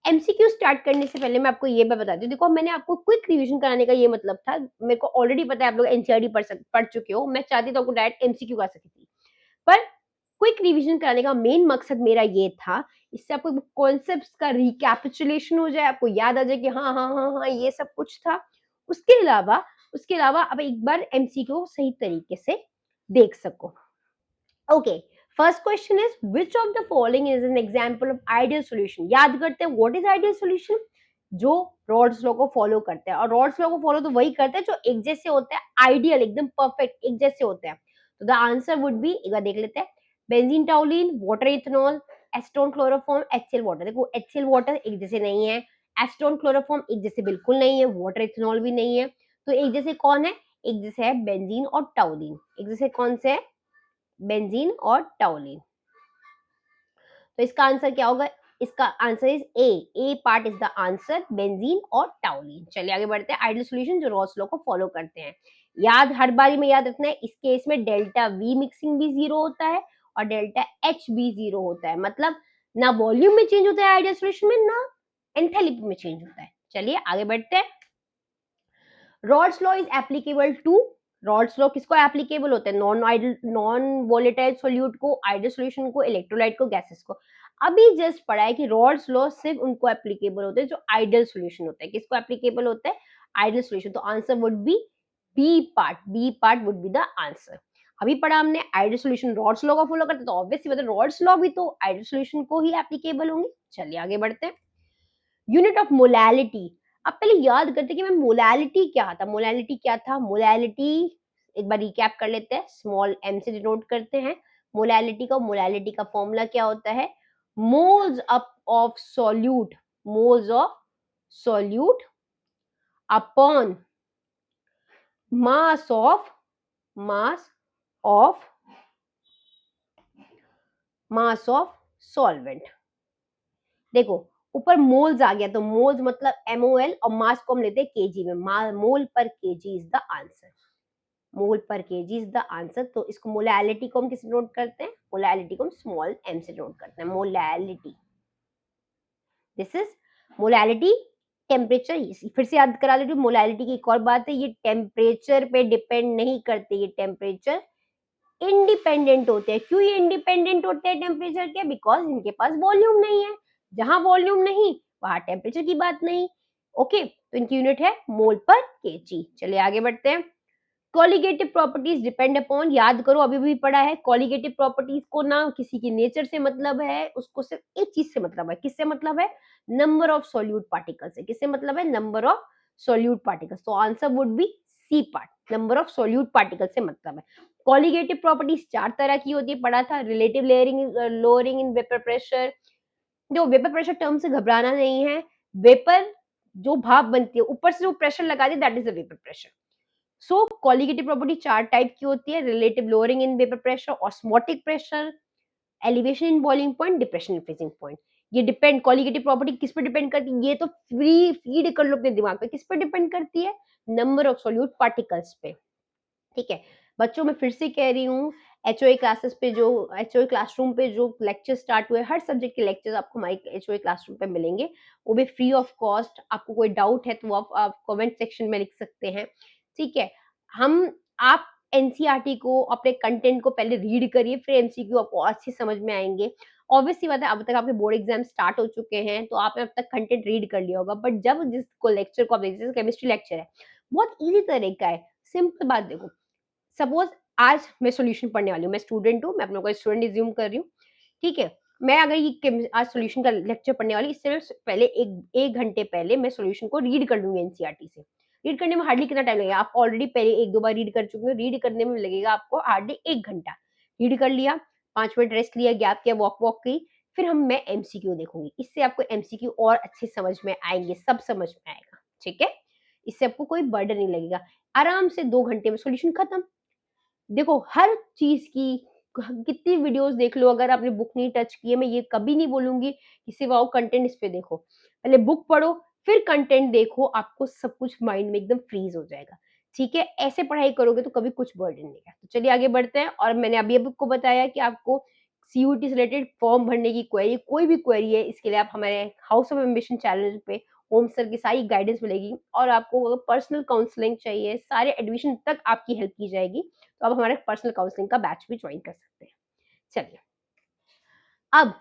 एमसीक्यू स्टार्ट करने से पहले मैं आपको ये बता दूं, देखो मैंने आपको क्विक रिवीजन कराने का ये मतलब था, मेरे को ऑलरेडी पता है आप लोग एनसीईआरटी पढ़ चुके हो, मैं चाहती तो आपको डायरेक्ट एमसीक्यू कर सकती थी, पर क्विक रिवीजन कराने का मेन मकसद मेरा ये था, इससे आपको कॉन्सेप्ट्स का रिकैपिचुलेशन हो जाए, आपको याद आ जाए कि हाँ हाँ हाँ हाँ ये सब कुछ था। उसके अलावा अब एक बार एमसीक्यू सही तरीके से देख सको। Okay, first question is which of the following is an example of ideal solution. याद करते हैं व्हाट इज आइडियल सॉल्यूशन, जो रॉड्स लॉ को फॉलो करते हैं, और रॉड्स लॉ को फॉलो तो वही करते हैं जो एक जैसे होते हैं, आइडियल एकदम परफेक्ट एक जैसे होते हैं। तो द आंसर वुड बी, एक बार देख लेते हैं, benzene टाउलिन, water ethanol, acetone chloroform, HCL water. देखो एचसीएल वाटर एक जैसे नहीं है, एसीटोन क्लोरोफॉर्म एक जैसे बिल्कुल नहीं है, वाटर इथेनॉल भी नहीं है, तो एक जैसे कौन है, एक जैसे है बेंजीन और टाउलिन। एक जैसे कौन से है, बेंजीन और टाउलिन। तो इसका आंसर क्या होगा, इसका answer is a part is the answer, benzene और टाउलिन। चलिए आगे बढ़ते हैं, आइडियल सॉल्यूशन जो रॉस लॉ को फॉलो करते हैं। याद हर बारी में याद रखना है, इस केस में डेल्टा वी मिक्सिंग भी 0 होता है और डेल्टा एच भी 0 होता है, मतलब ना वॉल्यूम में चेंज होता है आइडियल सॉल्यूशन में, ना एंथैल्पी में चेंज होता है। चलिए आगे बढ़ते हैं। Raoult's law is applicable to, Raoult's law किसको एप्लीकेबल होता है, नॉन वोलेटाइल सोल्यूट को, आइडियल सॉल्यूशन को, इलेक्ट्रोलाइट को, गैसेस को। अभी जस्ट पढ़ा है कि रॉड्स लॉ सिर्फ उनको एप्लीकेबल होते हैं जो आइडियल सॉल्यूशन होता है। किसको एप्लीकेबल होता है, आइडियल सॉल्यूशन। तो answer would be B part would be the answer. अभी पढ़ा हमने आइडियल सॉल्यूशन रॉड्स लॉ का फॉलो करते, तो ऑब्वियसली मतलब रॉड्स लॉ भी तो आइडियल सॉल्यूशन को ही एप्लीकेबल होंगे। चलिए आगे बढ़ते हैं। यूनिट ऑफ मोलैलिटी, अब पहले याद करते कि मैं मोलैलिटी क्या था, मोलैलिटी क्या था, मोलैलिटी एक बार रिकैप कर लेते हैं, स्मॉल एम से डिनोट करते हैं मोलैलिटी का फॉर्मूला क्या होता है, moles up of solute, moles of solute upon mass of mass of mass of solvent. देखो ऊपर मोल्स आ गया, तो मोल्स मतलब MOL और मास को हम लेते हैं केजी में, मोल पर केजी इज द आंसर, मोल पर केजी इज द आंसर। तो इसको मोलैलिटी को हम किस नोट करते हैं, मोलैलिटी को हम स्मॉल m से नोट करते हैं, molality. This is molality temperature, फिर से याद करा देती हूँ, मोलैलिटी की एक और बात है, ये टेम्परेचर पे डिपेंड नहीं करते, ये टेम्परेचर इंडिपेंडेंट होते हैं। क्यों ये इंडिपेंडेंट होते हैं टेम्परेचर के? बिकॉज इनके पास वॉल्यूम नहीं है, जहां वॉल्यूम नहीं वहां टेम्परेचर की बात नहीं। ओके, तो इनकी यूनिट है मोल पर केजी। चलिए आगे बढ़ते हैं। कॉलिगेटिव प्रॉपर्टीज डिपेंड अपॉन, याद करो अभी भी पढ़ा है, कॉलिगेटिव प्रॉपर्टीज को ना किसी की नेचर से मतलब है, उसको सिर्फ एक चीज से मतलब है। किससे मतलब है? नंबर ऑफ सोल्यूट पार्टिकल्स से। किससे मतलब है? Number of solute particles. तो answer would be C part, number of solute particles से मतलब है। कॉलिगेटिव प्रॉपर्टीज चार तरह की होती है, पढ़ा था, relative layering, lowering in vapour pressure. जो वेपर प्रेशर टर्म से घबराना नहीं है, वेपर जो भाप बनती है ऊपर से जो प्रेशर लगा दी, that is the vapour pressure. So colligative property चार टाइप की होती है, relative lowering in vapour pressure, osmotic pressure, elevation in boiling point, depression in freezing point. ये डिपेंड, कॉलिगेटिव प्रॉपर्टी किस पे डिपेंड करती है? ये तो फ्री फीड कर लो अपने दिमाग पे, किस पे डिपेंड करती है? नंबर ऑफ सोल्यूट पार्टिकल्स पे। ठीक है बच्चों, मैं फिर से कह रही हूँ, एचओए क्लासेस पे जो, एचओए क्लासरूम पे जो लेक्चर स्टार्ट हुए, हर सब्जेक्ट के लेक्चर्स आपको हमारे एचओए क्लासरूम पे मिलेंगे, वो भी फ्री ऑफ कॉस्ट। आपको कोई डाउट है तो आप कमेंट सेक्शन में लिख सकते हैं। ठीक है, हम आप एनसीईआरटी को, अपने कंटेंट को पहले रीड करिए, फिर एमसीक्यू आपको अच्छी समझ में आएंगे। ऑब्वियसली बात है, अब तक आपके बोर्ड एग्जाम स्टार्ट हो चुके हैं तो आपने अब तक कंटेंट रीड कर लिया होगा, बट जब जिसको लेक्चर को आप देखिए, केमिस्ट्री लेक्चर है, बहुत इजी तरीका है। सिंपल बात देखो, सपोज आज मैं सॉल्यूशन पढ़ने वाली हूँ, मैं स्टूडेंट हूँ, मैं अपने को स्टूडेंट रिज्यूम कर रही हूँ। ठीक है, मैं अगर ये आज सॉल्यूशन का लेक्चर पढ़ने वाली, इससे मैं पहले एक घंटे पहले मैं सॉल्यूशन को रीड कर लूंगी एनसीईआरटी से। रीड करने में हार्डली कितना टाइम लगेगा? आप ऑलरेडी पहले एक दो बार रीड कर चुके हो, रीड करने में लगेगा आपको हार्डली 1 घंटा। रीड कर लिया, 5 मिनट रेस्ट लिया, गैप किया, वॉक वॉक की, फिर मैं एमसीक्यू देखूंगी। इससे आपको एमसीक्यू और अच्छे समझ में आएंगे, सब समझ में आएगा। ठीक है, इससे आपको कोई बर्डन नहीं लगेगा। आराम से 2 घंटे में सॉल्यूशन खत्म। देखो हर चीज की कितनी वीडियोस देख लो, अगर आपने बुक नहीं टच की है, मैं ये कभी नहीं बोलूंगी कि सिर्फ आओ कंटेंट इस पे देखो, पहले बुक पढ़ो फिर कंटेंट देखो, आपको सब कुछ माइंड में एकदम फ्रीज हो जाएगा। ठीक है, ऐसे पढ़ाई करोगे तो कभी कुछ बर्डन नहीं है। तो चलिए आगे बढ़ते हैं। और मैंने अभी आपको बताया कि आपको सीयूटी से रिलेटेड फॉर्म भरने की क्वेरी, कोई भी क्वेरी है, इसके लिए आप हमारे हाउस ऑफ एम्बिशन चैनल पे होम सर की सारी गाइडेंस मिलेगी, और आपको अगर पर्सनल काउंसलिंग चाहिए, सारे एडमिशन तक आपकी हेल्प की जाएगी, तो आप हमारे पर्सनल काउंसलिंग का बैच भी ज्वाइन कर सकते हैं। चलिए अब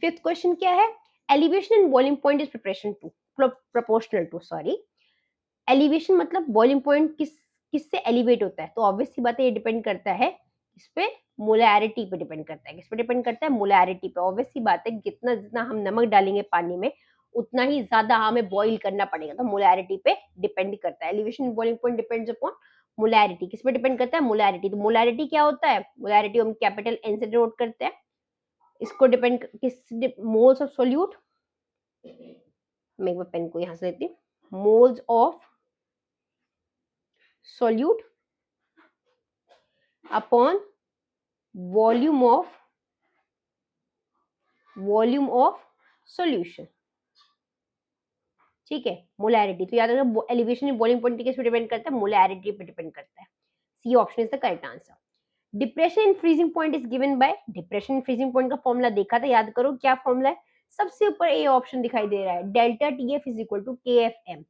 फिफ्थ क्वेश्चन क्या है? Elevation and boiling point is preparation to proportional to, sorry, elevation मतलब बॉइलिंग पॉइंट किससे एलिवेट होता है? तो ऑब्वियस सी बात है, ये डिपेंड करता है इस पे, मोलैरिटी पे डिपेंड करता है। किस पे डिपेंड करता है? मोलैरिटी पे। ऑब्वियस सी बात है, कितना जितना हम नमक डालेंगे पानी में, उतना ही ज्यादा हमें बॉईल करना पड़ेगा, तो मोलैरिटी पे डिपेंड करता है। Elevation boiling point depends upon molarity. किस पे डिपेंड करता है? मोलैरिटी। तो मोलैरिटी क्या होता है? मोलैरिटी हम कैपिटल एन से डिनोट करते हैं। इसको डिपेंड किस, मोल्स ऑफ सोल्यूट, मैं एक बार पेन को यहां से लेती हूँ, moles of solute upon volume of solution. ठीक है, मोलैरिटी। तो याद रखना, एलिवेशन बॉइलिंग पॉइंट किस पे डिपेंड करता है? मोलैरिटी पे डिपेंड करता है। C option is the correct answer. Depression in freezing point is given by, depression in freezing point का फॉर्मूला देखा था, याद करो क्या फॉर्मूला है? सबसे ऊपर ए ऑप्शन दिखाई दे रहा है, delta TF is equal to K F M.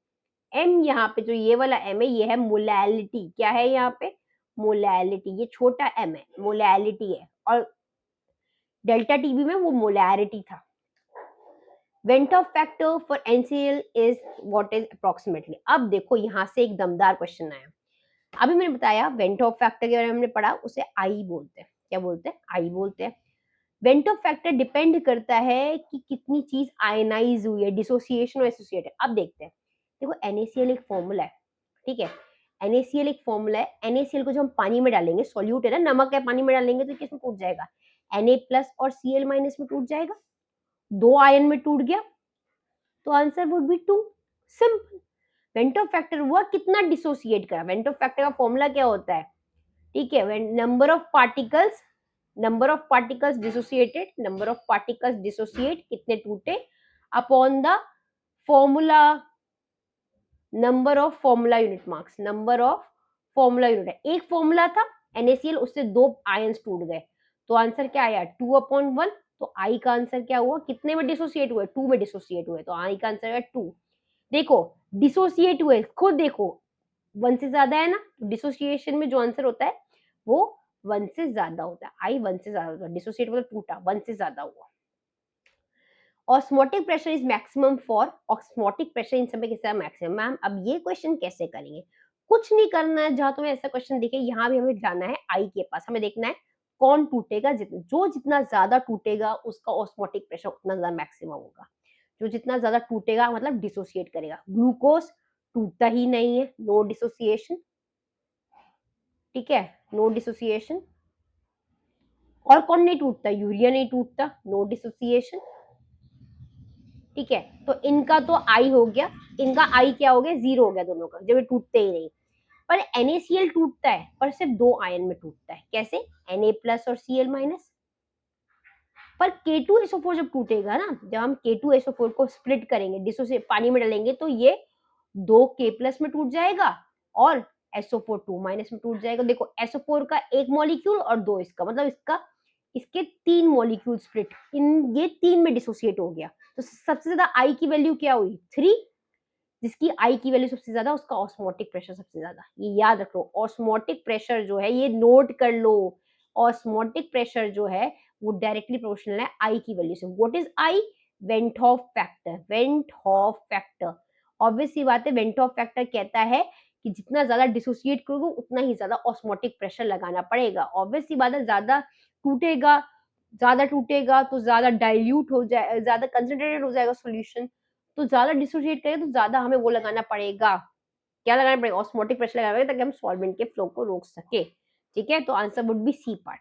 M यहाँ पे जो ये वाला एम है, ये है मोलैलिटी। क्या है यहाँ पे? मोलैलिटी। ये छोटा एम है, मोलैलिटी है, और डेल्टा टीबी में वो मोलैरिटी था। Van't Hoff factor for NCL is what is approximately. अब देखो यहाँ से एक दमदार क्वेश्चन आया। अभी मैंने बताया वेंटॉफ फैक्टर के बारे में हमने पढ़ा, उसे आई बोलते हैं। क्या बोलते हैं? आई बोलते हैं। वेंटॉफ फैक्टर डिपेंड करता है कि कितनी चीज आयनाइज हुई है, डिसोसिएशन और एसोसिएटेड। अब देखते हैं, देखो NaCl एक फॉर्मूला है। ठीक है, NaCl एक फॉर्मूला है। NaCl को जब हम पानी में डालेंगे, सॉल्यूट है ना, नमक है, पानी में डालेंगे तो किसमें टूट जाएगा? Na प्लस और Cl माइनस में टूट जाएगा। 2 आयन में टूट गया, तो answer would be 2। Simple. Van't Hoff factor हुआ कितना डिसोसिएट करा। वेंटॉफ फैक्टर का फॉर्मूला क्या होता है? ठीक है, number of particles dissociated, number of particles dissociate, कितने टूटे, upon the formula, number of formula unit marks, number of formula unit है। एक फॉर्मूला था NaCl, उससे 2 आयंस टूट गए, तो आंसर क्या आया? 2/1। तो आई का आंसर क्या हुआ, कितने में डिसोसिएट हुए, 2 में डिसोसिएट हुए, तो आई का आंसर है 2। देखो डिसोसिएट हुए, खुद देखो 1 से ज्यादा है ना, तो डिसोसिएशन में जो आंसर होता है वो 1 से ज्यादा होता है, आई 1 से ज्यादा होता है, डिसोसिएट मतलब टूटा, 1 से ज्यादा हुआ। Osmotic pressure is maximum for, osmotic pressure in समय किसका मैक्सिमम। मैम अब ये क्वेश्चन कैसे करेंगे, कुछ नहीं करना है, जहां तुम्हें ऐसा क्वेश्चन दिखे यहाँ भी हमें जाना है आई के पास, हमें देखना है कौन टूटेगा, जो जितना ज्यादा टूटेगा उसका ऑस्मोटिक प्रेशर उतना ज्यादा मैक्सिमम होगा। जो जितना ज्यादा टूटेगा मतलब डिसोसिएट करेगा, ग्लूकोज टूटता ही नहीं है, नो डिसोसिएशन, ठीक है, नो डिसोसिएशन। और कौन नहीं टूटता, यूरिया नहीं टूटता, नो डिसोसिएशन, ठीक है। तो इनका तो आई हो गया, इनका आई क्या हो गया, 0 हो गया दोनों का, जब ये टूटते ही नहीं। पर NaCl टूटता है, पर सिर्फ 2 आयन में टूटता है, कैसे, Na+ और Cl-। पर K2SO4 जब टूटेगा ना, जब हम K2SO4 को स्प्लिट करेंगे, डिसोसिएट पानी में डालेंगे, तो ये 2K+ में टूट जाएगा और SO4 2- में टूट जाएगा। देखो SO4 का एक मॉलिक्यूल और 2 इसका, मतलब इसके 3 मॉलिक्यूल स्प्लिट, इन ये 3 में डिसोसिएट हो गया। तो सबसे ज्यादा आई की वैल्यू क्या हुई, 3। जिसकी आई की वैल्यू सबसे ज्यादा, उसका ऑस्मोटिक प्रेशर सबसे ज्यादा। ये याद रख लो, ऑस्मोटिक प्रेशर जो है, ये नोट कर लो, ऑस्मोटिक प्रेशर जो है वो डायरेक्टली प्रोपोर्शनल है आई की वैल्यू से। What is I, van't Hoff factor, van't Hoff factor. Obvious सी बात है, वेंट हॉफ फैक्टर कहता है कि जितना ज्यादा डिसोसिएट करोगे उतना ही ज्यादा ऑस्मोटिक प्रेशर लगाना पड़ेगा। ऑब्वियस सी बात है, ज्यादा टूटेगा तो ज्यादा डाइल्यूट हो जाए, ज्यादा कंसंट्रेटेड हो जाएगा सॉल्यूशन, तो ज्यादा डिसोसिएट करें तो ज्यादा हमें वो लगाना पड़ेगा, क्या लगाना पड़ेगा, ऑस्मोटिक प्रेशर लगाना पड़ेगा, ताकि हम सॉल्वेंट के फ्लो को रोक सके, ठीक है। तो answer would be C part.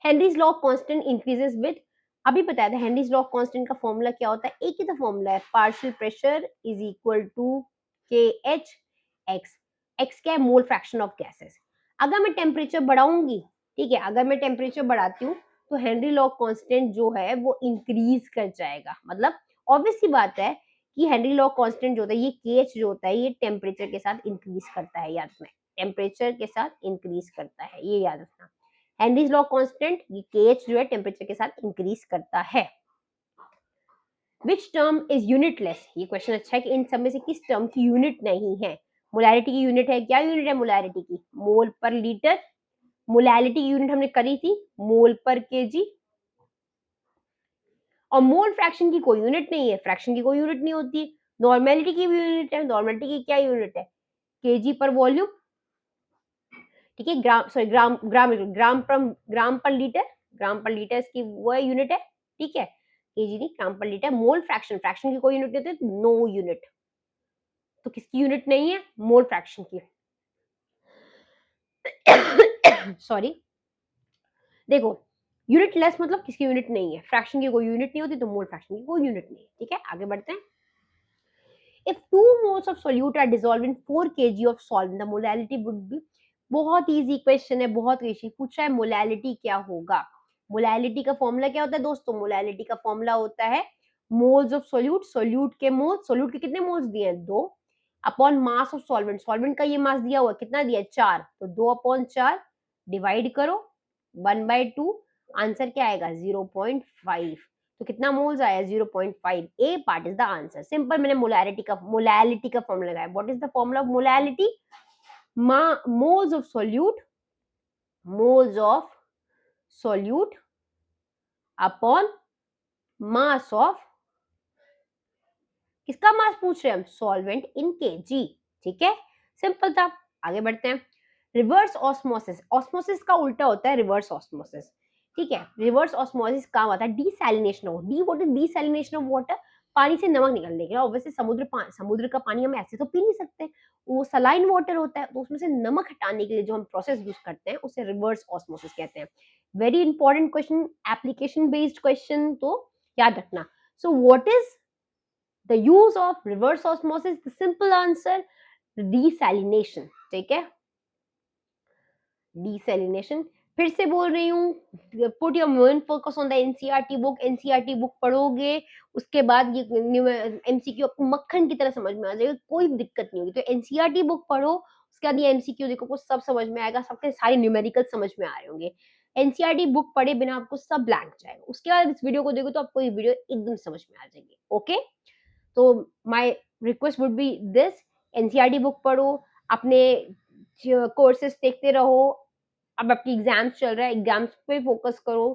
Henry's law constant increases with, अभी बताया था हेनरीज लॉ कांस्टेंट का फॉर्मूला क्या होता है, एक ही तो फॉर्मूला है, partial pressure is equal to K H X. X क्या है, मोल फ्रैक्शन ऑफ गैसेस। अगर मैं टेम्परेचर बढ़ाऊंगी, ठीक है, अगर मैं टेम्परेचर बढ़ाती हूँ तो हेनरी लॉ कांस्टेंट जो है वो इंक्रीज कर जाएगा। मतलब ऑब्वियस सी बात है कि हेनरी लॉ कांस्टेंट जो होता है, ये के एच जो होता है, ये टेम्परेचर के साथ इंक्रीज करता है, याद रखना, टेम्परेचर के साथ इंक्रीज करता है, ये याद रखना। हेनरीज लॉ कांस्टेंट, ये KH जो है टेम्परेचर के साथ इंक्रीज करता है। विच टर्म इज यूनिटलेस, ये क्वेश्चन अच्छा है कि इन सब में से किस टर्म की यूनिट नहीं है। मोलैरिटी की यूनिट है, क्या यूनिट है मोलैरिटी की, मोल पर लीटर। मोलैरिटी की यूनिट हमने करी थी मोल पर केजी। और मोल फ्रैक्शन की कोई यूनिट नहीं है, फ्रैक्शन की कोई यूनिट नहीं होती है। नॉर्मेलिटी की भी यूनिट है, नॉर्मेलिटी की क्या यूनिट है, केजी पर वॉल्यूम, ठीक है, ग्राम सॉरी ग्राम ग्राम ग्राम पर लीटर, ग्राम पर लीटर इसकी वो यूनिट है, ठीक है, केजी नहीं, ग्राम पर लीटर। मोल फ्रैक्शन, फ्रैक्शन की कोई यूनिट नहीं होती, नो यूनिट, तो किसकी यूनिट नहीं है, मोल फ्रैक्शन की। सॉरी, देखो यूनिट लेस मतलब किसकी यूनिट नहीं है, फ्रैक्शन की कोई यूनिट नहीं होती, तो मोल फ्रैक्शन की कोई यूनिट नहीं है, ठीक है। आगे बढ़ते हैं। If 2 moles of solute are dissolved in 4 kg of solvent, the molality would be, बहुत इजी क्वेश्चन है, बहुत इजी पूछा है, मोलैलिटी क्या होगा। मोलैलिटी का फॉर्मूला क्या होता है दोस्तों, मोलैलिटी का फॉर्मूला होता है मोल्स ऑफ सोल्यूट, सोल्यूट के मोल्स, सोल्यूट के कितने मोल्स दिए हैं, 2, upon mass of solvent, solvent का ये मास दिया हुआ कितना दिया है, 4, तो 2/4 डिवाइड करो 1/2, आंसर क्या आएगा 0.5। तो कितना मोल्स आया 0.5, a part is the answer. Simple, मैंने मोलैरिटी का फॉर्मूला लगाया। What is the formula of molality, moles of solute, moles of solute upon mass of, किसका मास पूछ रहे हैं हम, सॉल्वेंट इन केजी, ठीक है, सिंपल था। आगे बढ़ते हैं। रिवर्स ऑस्मोसिस, ऑस्मोसिस का उल्टा होता है रिवर्स ऑस्मोसिस, ठीक है। रिवर्स ऑस्मोसिस काम आता है desalination of, D what is desalination of water, पानी से नमक निकलने के, ऑब्वियसली समुद्र का पानी हम ऐसे तो पी नहीं सकते, वो सलाइन वाटर होता है, तो उसमें से नमक हटाने के लिए जो हम प्रोसेस यूज करते हैं उसे रिवर्स ऑस्मोसिस कहते हैं। Very important question, application based question, तो याद रखना। So what is the use of reverse osmosis, the simple answer desalination, ठीक है, desalination। फिर से बोल रही हूँ, put your main focus on the NCERT book, NCERT book पढ़ोगे उसके बाद ये MCQ आपको मक्खन की तरह समझ में आ जाएगा, कोई दिक्कत नहीं होगी। तो NCERT बुक पढ़ो, उसके बाद ये MCQ देखो, कुछ सब समझ में आएगा, सबके सारे न्यूमेरिकल समझ में आ रहे होंगे। एनसीईआरटी बुक पढ़े बिना आपको सब ब्लैंक जाएगा, उसके बाद इस वीडियो को देखो तो आपको ये वीडियो एकदम समझ में आ जाएगी। ओके, तो my request would be this, NCERT book पढ़ो, अपने कोर्सेस देखते रहो। अब आपकी एग्जाम्स चल रहा है, एग्जाम्स पे फोकस करो,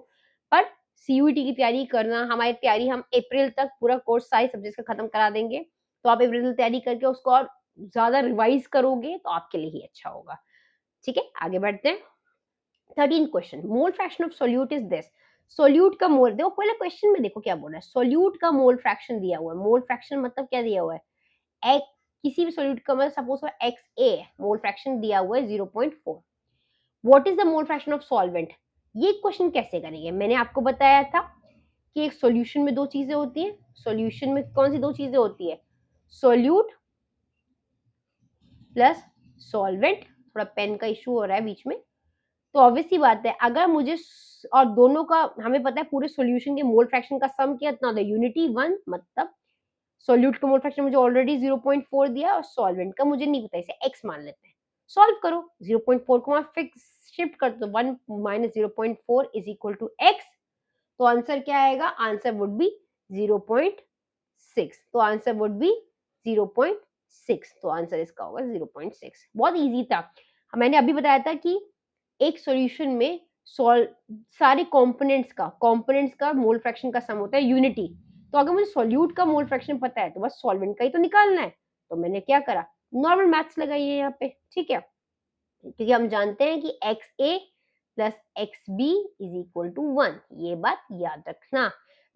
पर सीयूईटी की तैयारी करना, हमारी तैयारी हम अप्रैल तक पूरा कोर्स सारे सब्जेक्ट्स का खत्म करा देंगे, तो आप अप्रैल तक तैयारी करके उसको और ज्यादा रिवाइज करोगे तो आपके लिए ही अच्छा होगा। ठीक है, आगे बढ़ते हैं। 13 question, mole fraction of solute is this. Solute का मोल, देखो पहले क्वेश्चन में देखो क्या बोल रहा है, सोल्यूट का मोल फ्रैक्शन दिया हुआ है। मोल फ्रैक्शन मतलब क्या दिया हुआ है, एक किसी भी सोल्यूट का मतलब सपोज एक्स ए, मोल फ्रैक्शन दिया हुआ है 0.4। What is the mole fraction of solvent, ये क्वेश्चन कैसे करेंगे, मैंने आपको बताया था कि एक सॉल्यूशन में दो चीजें होती हैं। सॉल्यूशन में कौन सी दो चीजें होती है, सोल्यूट प्लस सॉल्वेंट। थोड़ा पेन का इशू हो रहा है बीच में, तो ऑब्वियस सी बात है, अगर मुझे और दोनों का हमें पता है पूरे सॉल्यूशन के मोल फ्रैक्शन का सम कितना होता है, यूनिटी 1, मतलब सॉल्यूट का मोल फ्रैक्शन मुझे ऑलरेडी 0.4 दिया और सॉल्वेंट का मुझे नहीं पता, इसे x मान लेते हैं। सॉल्व करो, 0.4 को वहां फिक्स शिफ्ट कर दो, 1 minus 0.4 is equal to x, तो आंसर क्या आएगा, आंसर वुड बी 0.6, तो आंसर वुड बी 0.6, तो आंसर इसका होगा 0.6। बहुत इजी था, मैंने अभी बताया था कि एक सॉल्यूशन में सारे कंपोनेंट्स का मोल फ्रैक्शन का सम होता है यूनिटी। तो अगर मुझे सॉल्यूट का मोल फ्रैक्शन पता है तो बस सॉल्वेंट का ही तो निकालना है, तो मैंने क्या करा, नॉर्मल मैथ्स लगाई है यहाँ पे। ठीक है, क्योंकि हम जानते हैं कि X A plus X B is equal to 1, ये बात याद रखना,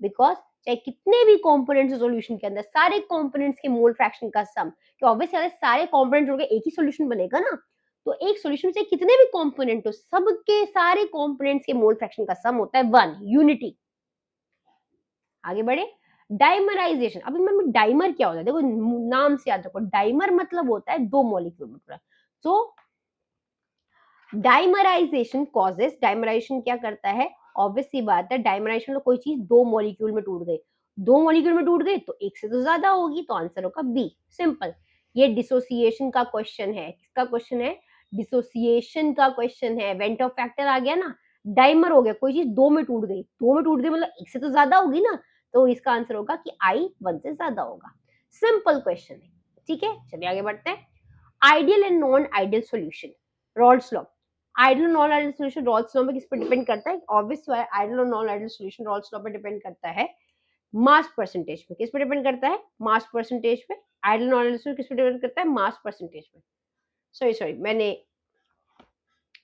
बिकॉज चाहे कितने भी कंपोनेंट्स हो सॉल्यूशन के अंदर, सारे कंपोनेंट्स के मोल फ्रैक्शन का सम, कि ऑब्वियसली सारे कंपोनेंट होंगे एक ही सॉल्यूशन बनेगा ना, तो एक सॉल्यूशन से कितने भी कंपोनेंट हो, सबके सारे कंपोनेंट्स के मोल फ्रैक्शन का सम होता है 1, यूनिटी। आगे बढ़े, डाइमराइजेशन। अभी मैं डाइमर क्या होता है, देखो नाम से याद रखो, डाइमर मतलब होता है दो मॉलिक्यूल में पूरा। तो डाइमराइजेशन कॉजेस, डाइमराइजेशन क्या करता है, ऑब्वियस सी बात है, डाइमराइजेशन में कोई चीज दो मॉलिक्यूल में टूट गई, दो मॉलिक्यूल में टूट गई तो एक से तो ज्यादा होगी, तो आंसर होगा बी, सिंपल। ये डिसोसिएशन का क्वेश्चन है, किसका क्वेश्चन है, डिसोसिएशन का क्वेश्चन है। वेंट ऑफ फैक्टर आ गया ना, डाइमर हो गया, कोई चीज दो में टूट गई, दो में टूट गई मतलब एक से तो ज्यादा होगी ना, तो इसका आंसर होगा कि आई 1 से ज्यादा होगा, सिंपल क्वेश्चन है। ठीक है, चलिए आगे बढ़ते हैं। Ideal and non ideal solution, Rawls law. Ideal non ideal solution Rawls law में किस पर डिपेंड करता है, ऑब्वियस आइडियल और non ideal solution Rawls law पर डिपेंड करता है मास परसेंटेज पे। किस पे डिपेंड करता है, मास परसेंटेज पे। आइडियल नॉन आइडियल सॉल्यूशन किस पे डिपेंड करता है, मास परसेंटेज पे। सॉरी सॉरी, मैंने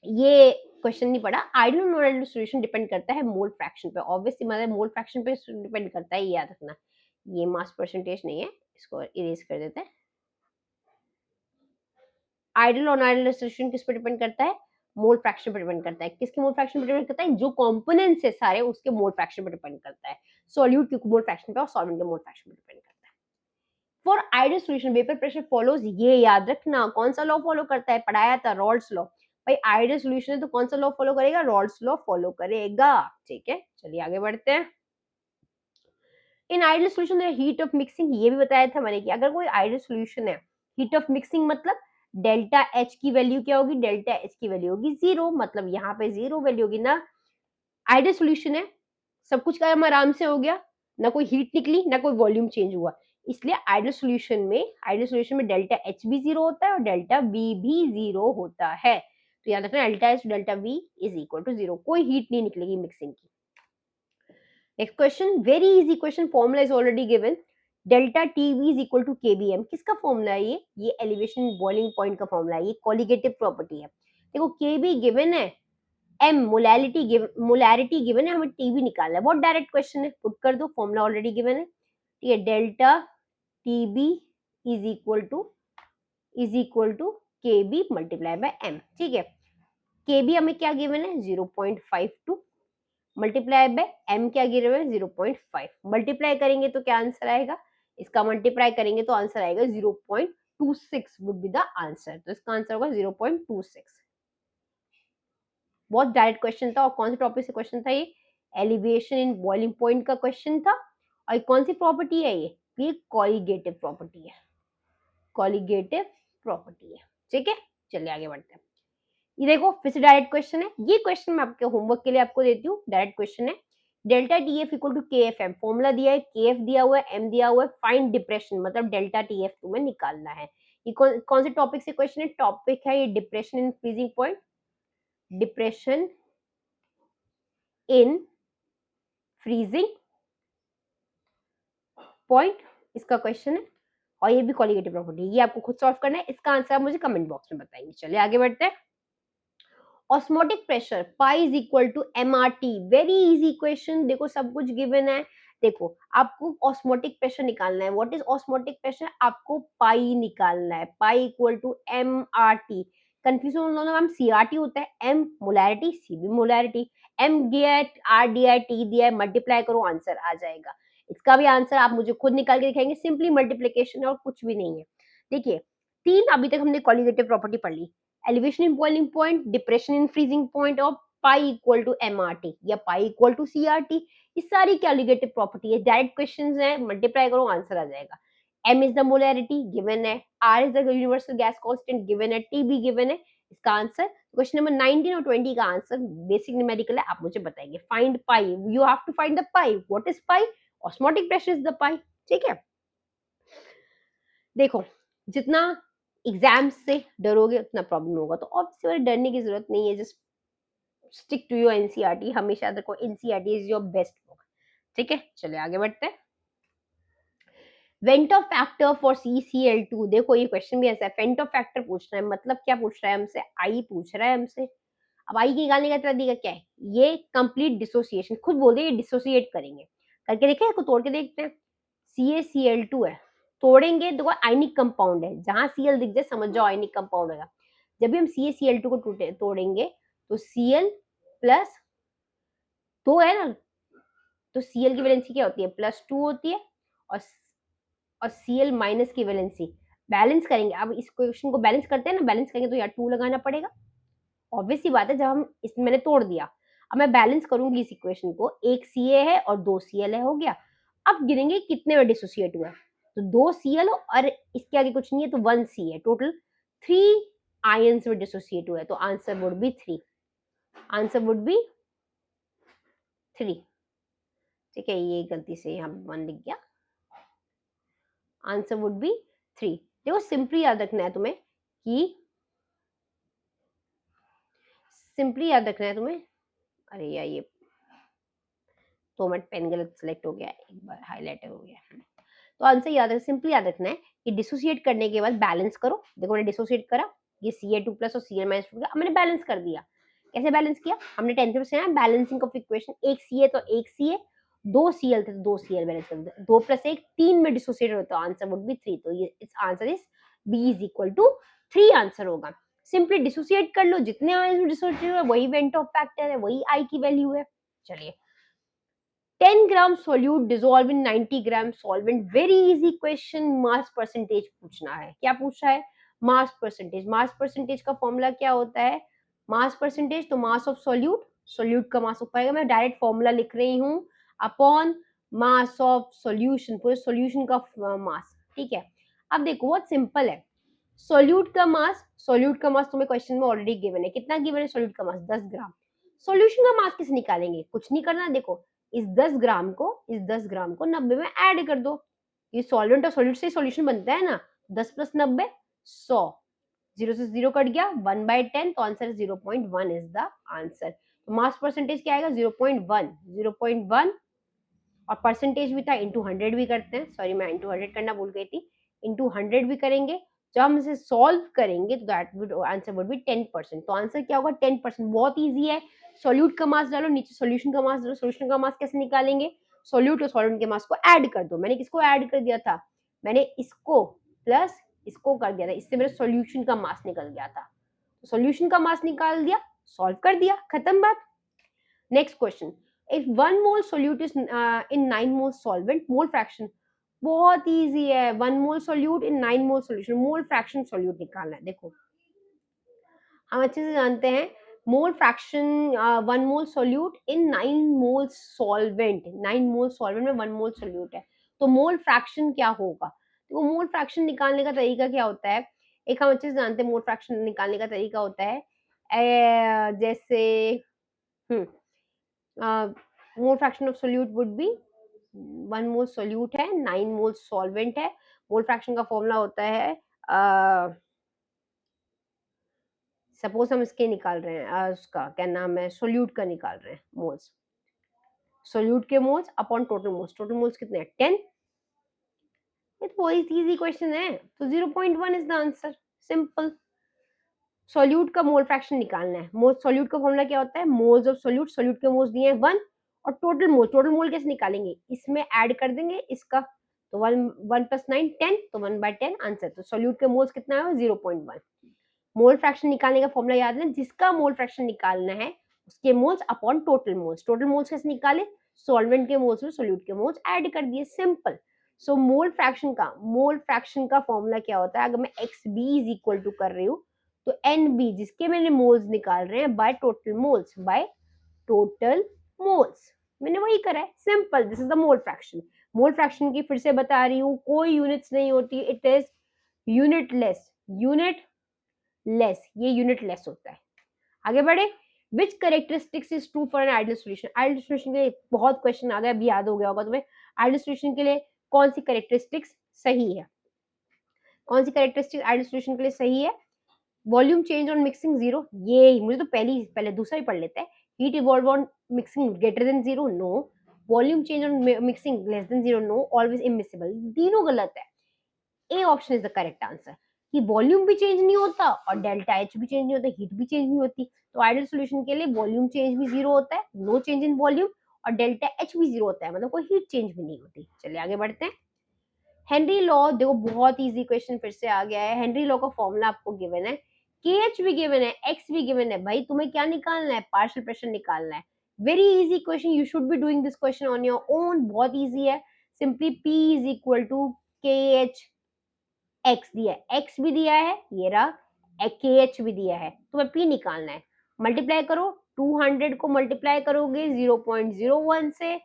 ये क्वेश्चन नहीं पढ़ा। Ideal non ideal solution depend करता है मोल फ्रैक्शन पे, ऑब्वियसली मतलब मोल फ्रैक्शन पे डिपेंड करता है, ये याद रखना। ये मास परसेंटेज नहीं है, इसको इरेज कर देते हैं। आइडियल और नॉन सॉल्यूशन किस पे डिपेंड करता है, मोल फ्रैक्शन पे डिपेंड करता है। किसके मोल फ्रैक्शन पे डिपेंड करता है, जो कंपोनेंट्स है सारे उसके मोल फ्रैक्शन पे डिपेंड करता है। सॉल्यूट के मोल फ्रैक्शन पे और सॉल्वेंट के मोल फ्रैक्शन पे डिपेंड करता है। For ideal solution vapour pressure follows, ये याद रखना, कौन सा लॉ फॉलो करता है, पढ़ाया था रॉल्स लॉ। भाई आइडियल सॉल्यूशन है तो कौन सा लॉ फॉलो करेगा, रॉल्स लॉ फॉलो करेगा। ठीक है, चलिए आगे बढ़ते हैं। In ideal solution heat of mixing, ये भी बताया था मैंने कि अगर कोई आइडियल सॉल्यूशन है, हीट ऑफ मिक्सिंग मतलब डेल्टा एच की वैल्यू क्या होगी, डेल्टा एच की वैल्यू होगी 0, मतलब यहाँ पे 0 वैल्यू होगी ना। आइडियल सॉल्यूशन है, सब कुछ काम आराम से हो गया, ना कोई हीट निकली ना कोई वॉल्यूम चेंज हुआ, इसलिए आइडियल सॉल्यूशन में डेल्टा एच भी 0 होता है और डेल्टा वी भी 0 होता है। तो याद रखना delta H delta V is equal to 0, कोई हीट नहीं निकलेगी मिक्सिंग की। Next question, very easy question, formula is already given, delta TV is equal to KBM. किसका फॉर्मूला है ये एलिवेशन बॉइलिंग पॉइंट का फॉर्मूला है, ये कोलिगेटिव प्रॉपर्टी है। देखो केबी गिवन है, एम मोलैरिटी गिवन है, हमें टीवी निकालना है, बहुत डायरेक्ट क्वेश्चन है, पुट कर दो, फॉर्मूला ऑलरेडी गिवन है। ठीक है, delta TB is equal to KB multiply by M. ठीक है, केबी हमें क्या गिवन है 0.52 मल्टीप्लाई बाय एम क्या गिवन है 0.5, मल्टीप्लाई करेंगे तो क्या आंसर आएगा, इसका मल्टीप्लाई करेंगे तो आंसर आएगा 0.26 वुड बी द आंसर, तो इसका आंसर होगा 0.26। बहुत डायरेक्ट क्वेश्चन था, और कौन से टॉपिक से क्वेश्चन था ये, एलिवेशन इन बॉइलिंग पॉइंट का क्वेश्चन था। और कौन सी प्रॉपर्टी है ये कॉलिगेटिव प्रॉपर्टी है, कॉलिगेटिव प्रॉपर्टी है। ठीक है, चलिए आगे बढ़ते हैं। ये देखो फिर से डायरेक्ट क्वेश्चन है, ये क्वेश्चन मैं आपके होमवर्क के लिए आपको देती हूँ, डायरेक्ट क्वेश्चन है। Delta T F equal to K F M, formula दिया है, के एफ दिया हुआ है, एम दिया हुआ है, फाइंड डिप्रेशन मतलब डेल्टा टी एफ तुम्हें निकालना है। ये कौन से टॉपिक से क्वेश्चन है? टॉपिक है ये depression in freezing point, depression in freezing point इसका क्वेश्चन है, और ये भी कॉलिगेटिव प्रॉपर्टी, ये आपको खुद सॉल्व करना है। इसका आंसर आप मुझे कमेंट बॉक्स में बताएंगे। चलिए आगे बढ़ते हैं। Osmotic pressure pi is equal to M R T, very easy question. देखो सब कुछ गिवन है, देखो आपको ऑस्मोटिक प्रेशर निकालना है। What is osmotic pressure? आपको पाई निकालना है, pi equal to M R T. Confusion दोनों मैम सी आर टी होता है, एम मोलैरिटी, सी भी मोलैरिटी, एम दिया है, आर दिया है, टी दिया है, मल्टीप्लाई करो आंसर आ जाएगा। इसका भी आंसर आप मुझे खुद निकाल के दिखाएंगे, सिंपली मल्टीप्लीकेशन और कुछ भी नहीं है। देखिए तीन अभी तक हमने कॉलिगेटिव प्रॉपर्टी पढ़ ली, elevation in boiling point, depression in freezing point और पाई इक्वल टू एमआरटी या पाई इक्वल टू सीआरटी। इस सारी कॉलिगेटिव प्रॉपर्टी है, डायरेक्ट क्वेश्चंस है, मल्टीप्लाई करो आंसर आ जाएगा। m is the molarity given है, r is the universal gas constant given है, t भी गिवन है। इसका आंसर क्वेश्चन नंबर 19 और 20 का आंसर बेसिक न्यूमेरिकल है, आप मुझे बताएंगे। Find pi, you have to find the pi. What is pi? Osmotic pressure is the pi. ठीक है, देखो जितना एग्जाम से डरोगे उतना प्रॉब्लम होगा, तो ऑब्वियसली डरने की जरूरत नहीं है। Just stick to your NCERT, हमेशा देखो NCERT is your best book. ठीक है, चलिए आगे बढ़ते हैं। वेंटो फैक्टर फॉर CCl2, देखो ये क्वेश्चन भी ऐसा है, फेंटो फैक्टर पूछ रहा है, मतलब क्या पूछ रहा है हमसे? आई पूछ रहा है हमसे। अब आई की निकालने का तरीका क्या है? ये कंप्लीट डिसोसिएशन, खुद बोल दे ये डिसोसिएट करेंगे, करके देखें, इसको तोड़ के देखते हैं। CaCl2 है, तोड़ेंगे देखो आयनिक कंपाउंड है, जहां Cl दिख जाए समझ जाओ आयनिक कंपाउंड होगा। जब भी हम CaCl2 को तोड़ेंगे तो Cl प्लस 2 है ना, तो Cl की वैलेंसी क्या होती है? +2 होती है, और Cl माइनस की वैलेंसी बैलेंस करेंगे। अब इस क्वेश्चन को बैलेंस करते हैं ना, बैलेंस करेंगे तो यार 2 लगाना पड़ेगा, ऑब्वियस सी बात है। जब हम इस मैंने तोड़ दिया, अब मैं बैलेंस करूंगी इस इक्वेशन को, एक Ca है और 2 Cl है, हो गया। अब गिनेंगे कितने में डिसोसिएट हुआ है, तो 2 Cl और इसके आगे कुछ नहीं है तो 1 C है, टोटल 3 आयंस में डिसोसिएट हुआ है, तो answer would B 3, answer would B 3। ठीक है, ये गलती से यहाँ 1 लिख गया, आंसर वुड बी 3। देखो सिंपली याद रखना है तुम्हें कि सिंपली याद रखना है तुम्हें, अरे यार ये 2 मिनट पेन गलत सेलेक्ट हो गया, एक बार हाईलाइटर हो गया। तो आंसर याद रख, सिंपली याद रखना है कि डिसोसिएट करने के बाद बैलेंस करो। देखो मैंने डिसोसिएट करा, ये Ca2 प्लस और Cl माइनस अब मैंने बैलेंस कर दिया। कैसे बैलेंस किया? हमने 10th में से बैलेंसिंग ऑफ इक्वेशन, एक Ca तो एक Ca, 2 Cl थे तो 2 Cl बैलेंस कर दिया, 2 + 1 3 में डिसोसिएट होता है, आंसर वुड बी 3। तो ये इस answer is B is equal to 3 answer होगा। सिंपली डिसोसिएट कर लो, जितने आयंस में डिसोसिएट हुआ वही वेंट ऑफ फैक्टर है, वही I की वैल्यू है। चलिए 10 gram solute dissolve in 90 gram solvent, very easy question. Mass percentage पूछना है, क्या पूछ रहा है? Mass percentage. मास परसेंटेज का फॉर्मूला क्या होता है? मास परसेंटेज तो मास ऑफ सोल्यूट, सोल्यूट का मास ऊपर आएगा, मैं डायरेक्ट फॉर्मूला लिख रही हूँ, अपॉन मास ऑफ सॉल्यूशन, पूरे सॉल्यूशन का मास। ठीक है, अब देखो बहुत सिंपल है, सोल्यूट का मास, सोल्यूट का मास तुम्हें क्वेश्चन में ऑलरेडी गिवन है, कितना गिवन है सोल्यूट का मास? 10 ग्राम। सॉल्यूशन का मास कैसे निकालेंगे? कुछ नहीं करना, देखो इस 10 ग्राम को 90 में ऐड कर दो, ये सॉल्वेंट और सॉल्यूट से सॉल्यूशन बनता है ना, 10 + 90 100, 0 से 0 कट गया, 1/10, तो आंसर 0.1 इज द आंसर। तो मास परसेंटेज क्या आएगा? 0.1, 0.1, और परसेंटेज भी था, इंटू 100 भी करते हैं, सॉरी मैं इंटू 100 करना भूल गई थी, इंटू 100 भी करेंगे। जब हम इसे सॉल्व करेंगे तो that would answer would B 10%। तो आंसर क्या होगा? 10%। बहुत इजी है, सोल्यूट का मास डालो, नीचे सोल्यूशन का मास डालो। सोल्यूशन का मास कैसे निकालेंगे? सोल्यूट और सॉल्वेंट के मास को ऐड कर दो। मैंने किसको ऐड कर दिया था? मैंने इसको प्लस इसको कर दिया था, इससे मेरा सोल्यूशन का मास निकल गया था, तो सोल्यूशन का मास निकाल दिया, सॉल्व कर दिया, खत्म बात। Next question, if 1 mole solute is in 9 mole solvent, mole fraction, बहुत इजी है, 1 mole solute in 9 mole solution, mole fraction solute निकालना है। देखो हम अच्छे से जानते हैं मोल फ्रैक्शन, 1 मोल सोल्यूट इन 9 मोल सॉल्वेंट, 9 मोल सॉल्वेंट में 1 मोल सोल्यूट है, तो मोल फ्रैक्शन क्या होगा? तो मोल फ्रैक्शन निकालने का तरीका क्या होता है? एक हम अच्छे से जानते हैं मोल फ्रैक्शन निकालने का तरीका होता है जैसे मोल fraction of solute would be 1 mole solute है, 9 मोल सॉल्वेंट है। मोल फ्रैक्शन का फॉर्मूला होता है, सपोज हम इसके निकाल रहे हैं, उसका क्या नाम है, सोल्यूट का निकाल रहे हैं मोल्स, सोल्यूट के मोल्स अपॉन टोटल मोल्स कितने हैं 10। ये तो बहुत इजी क्वेश्चन है, तो 0.1 is the answer, simple. Solute का मोल फ्रैक्शन निकालना है। मोल सोल्यूट का फॉर्मूला क्या होता है, मोल्स ऑफ सोल्यूट, सोल्यूट के मोल्स दिए हैं 1, और टोटल मोल कैसे निकालेंगे, इसमें ऐड कर देंगे इसका, तो 1 + 9 10, तो 1/10 आंसर। तो सोल्यूट के मोल्स कितना है 0.1। मोल फ्रैक्शन निकालने का फॉर्मूला याद है, जिसका मोल फ्रैक्शन निकालना है उसके moles upon total moles. Total moles कैसे निकाले, सॉल्वेंट के मोल्स में सोल्यूट के मोल्स ऐड कर दिए, सिंपल। सो मोल फ्रैक्शन का फॉर्मूला क्या होता है, अगर मैं xb इज इक्वल टू कर रही हूँ, तो nb जिसके मैंने मोल्स निकाल रहे हैं बाय टोटल मोल्स, मैंने वही करा है, simple. This is the mole fraction. Mole fraction की फिर से बता रही हूँ, कोई यूनिट्स नहीं होती, इट इज यूनिट ये यूनिट लेस होता है। आगे बढ़े, which characteristics is true for an ideal solution. Ideal solution के लिए बहुत क्वेश्चन आ गए, अभी याद हो गया होगा तुम्हें। आइडियल सॉल्यूशन के लिए कौन सी कैरेक्टरिस्टिक्स सही है, कौन सी कैरेक्टरिस्टिक आइडियल सॉल्यूशन के लिए सही है, वॉल्यूम चेंज ऑन मिक्सिंग 0, ये मुझे तो पहले दूसरा ही पढ़ लेते हैं। Heat evolve on mixing greater than 0, no. Volume change on mixing less than 0, no. Always immiscible, तीनों गलत है। A option is the correct answer, कि वॉल्यूम भी चेंज नहीं होता और डेल्टा एच भी चेंज नहीं होता, हीट भी चेंज नहीं होती। तो आइडियल सॉल्यूशन के लिए वॉल्यूम चेंज भी 0 होता है, नो चेंज इन वॉल्यूम, और डेल्टा एच भी 0 होता है, मतलब कोई हीट चेंज भी नहीं होती। चलिए आगे बढ़ते हैं। हेनरी लॉ, देखो बहुत इजी क्वेश्चन फिर से आ गया है। हेनरी लॉ का फॉर्मूला आपको गिवन है, के एच भी गिवन है, एक्स भी गिवन है, भाई तुम्हें क्या निकालना है, पार्शियल प्रेशर निकालना है। Very easy question, you should be doing this question on your own, बहुत इजी है। Simply P is equal to K H, X दिया है, एक्स भी दिया है, ये रहा के एच भी दिया है, तुम्हें P निकालना है। मल्टीप्लाई करो, 200 को मल्टीप्लाई करोगे 0.01 से,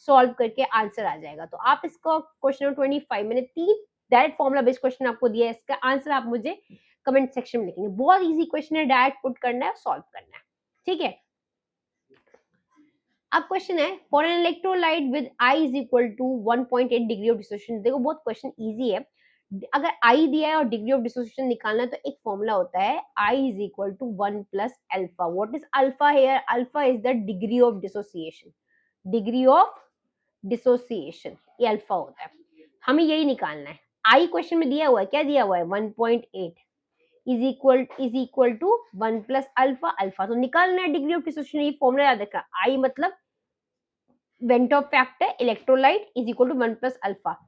सॉल्व करके आंसर आ जाएगा। तो आप इसका क्वेश्चन 25 मैंने 3 डायरेक्ट फॉर्मुला बेस्ड क्वेश्चन आपको दिया है, इसका आंसर आप मुझे कमेंट सेक्शन में लिखेंगे। बहुत इजी क्वेश्चन है, डायरेक्ट पुट करना है, सॉल्व करना है, ठीक है। अब क्वेश्चन है, for an electrolyte with I is equal to 1.8 degree of dissociation. देखो बहुत क्वेश्चन इजी है, अगर आई दिया है और डिग्री ऑफ डिसोसिएशन निकालना है तो एक फॉर्मूला होता है, I is equal to 1 plus alpha. What is alpha here, alpha is the degree of dissociation, degree of dissociation, ये अल्फा होता है, हमें यही निकालना है। आई क्वेश्चन में दिया हुआ है, क्या दिया हुआ है 1.8 is equal to 1 plus alpha, alpha तो निकालना है डिग्री ऑफ डिसोसिएशन, ये फॉर्मूला याद रखा, आई मतलब van't Hoff factor electrolyte is equal to 1 plus alpha.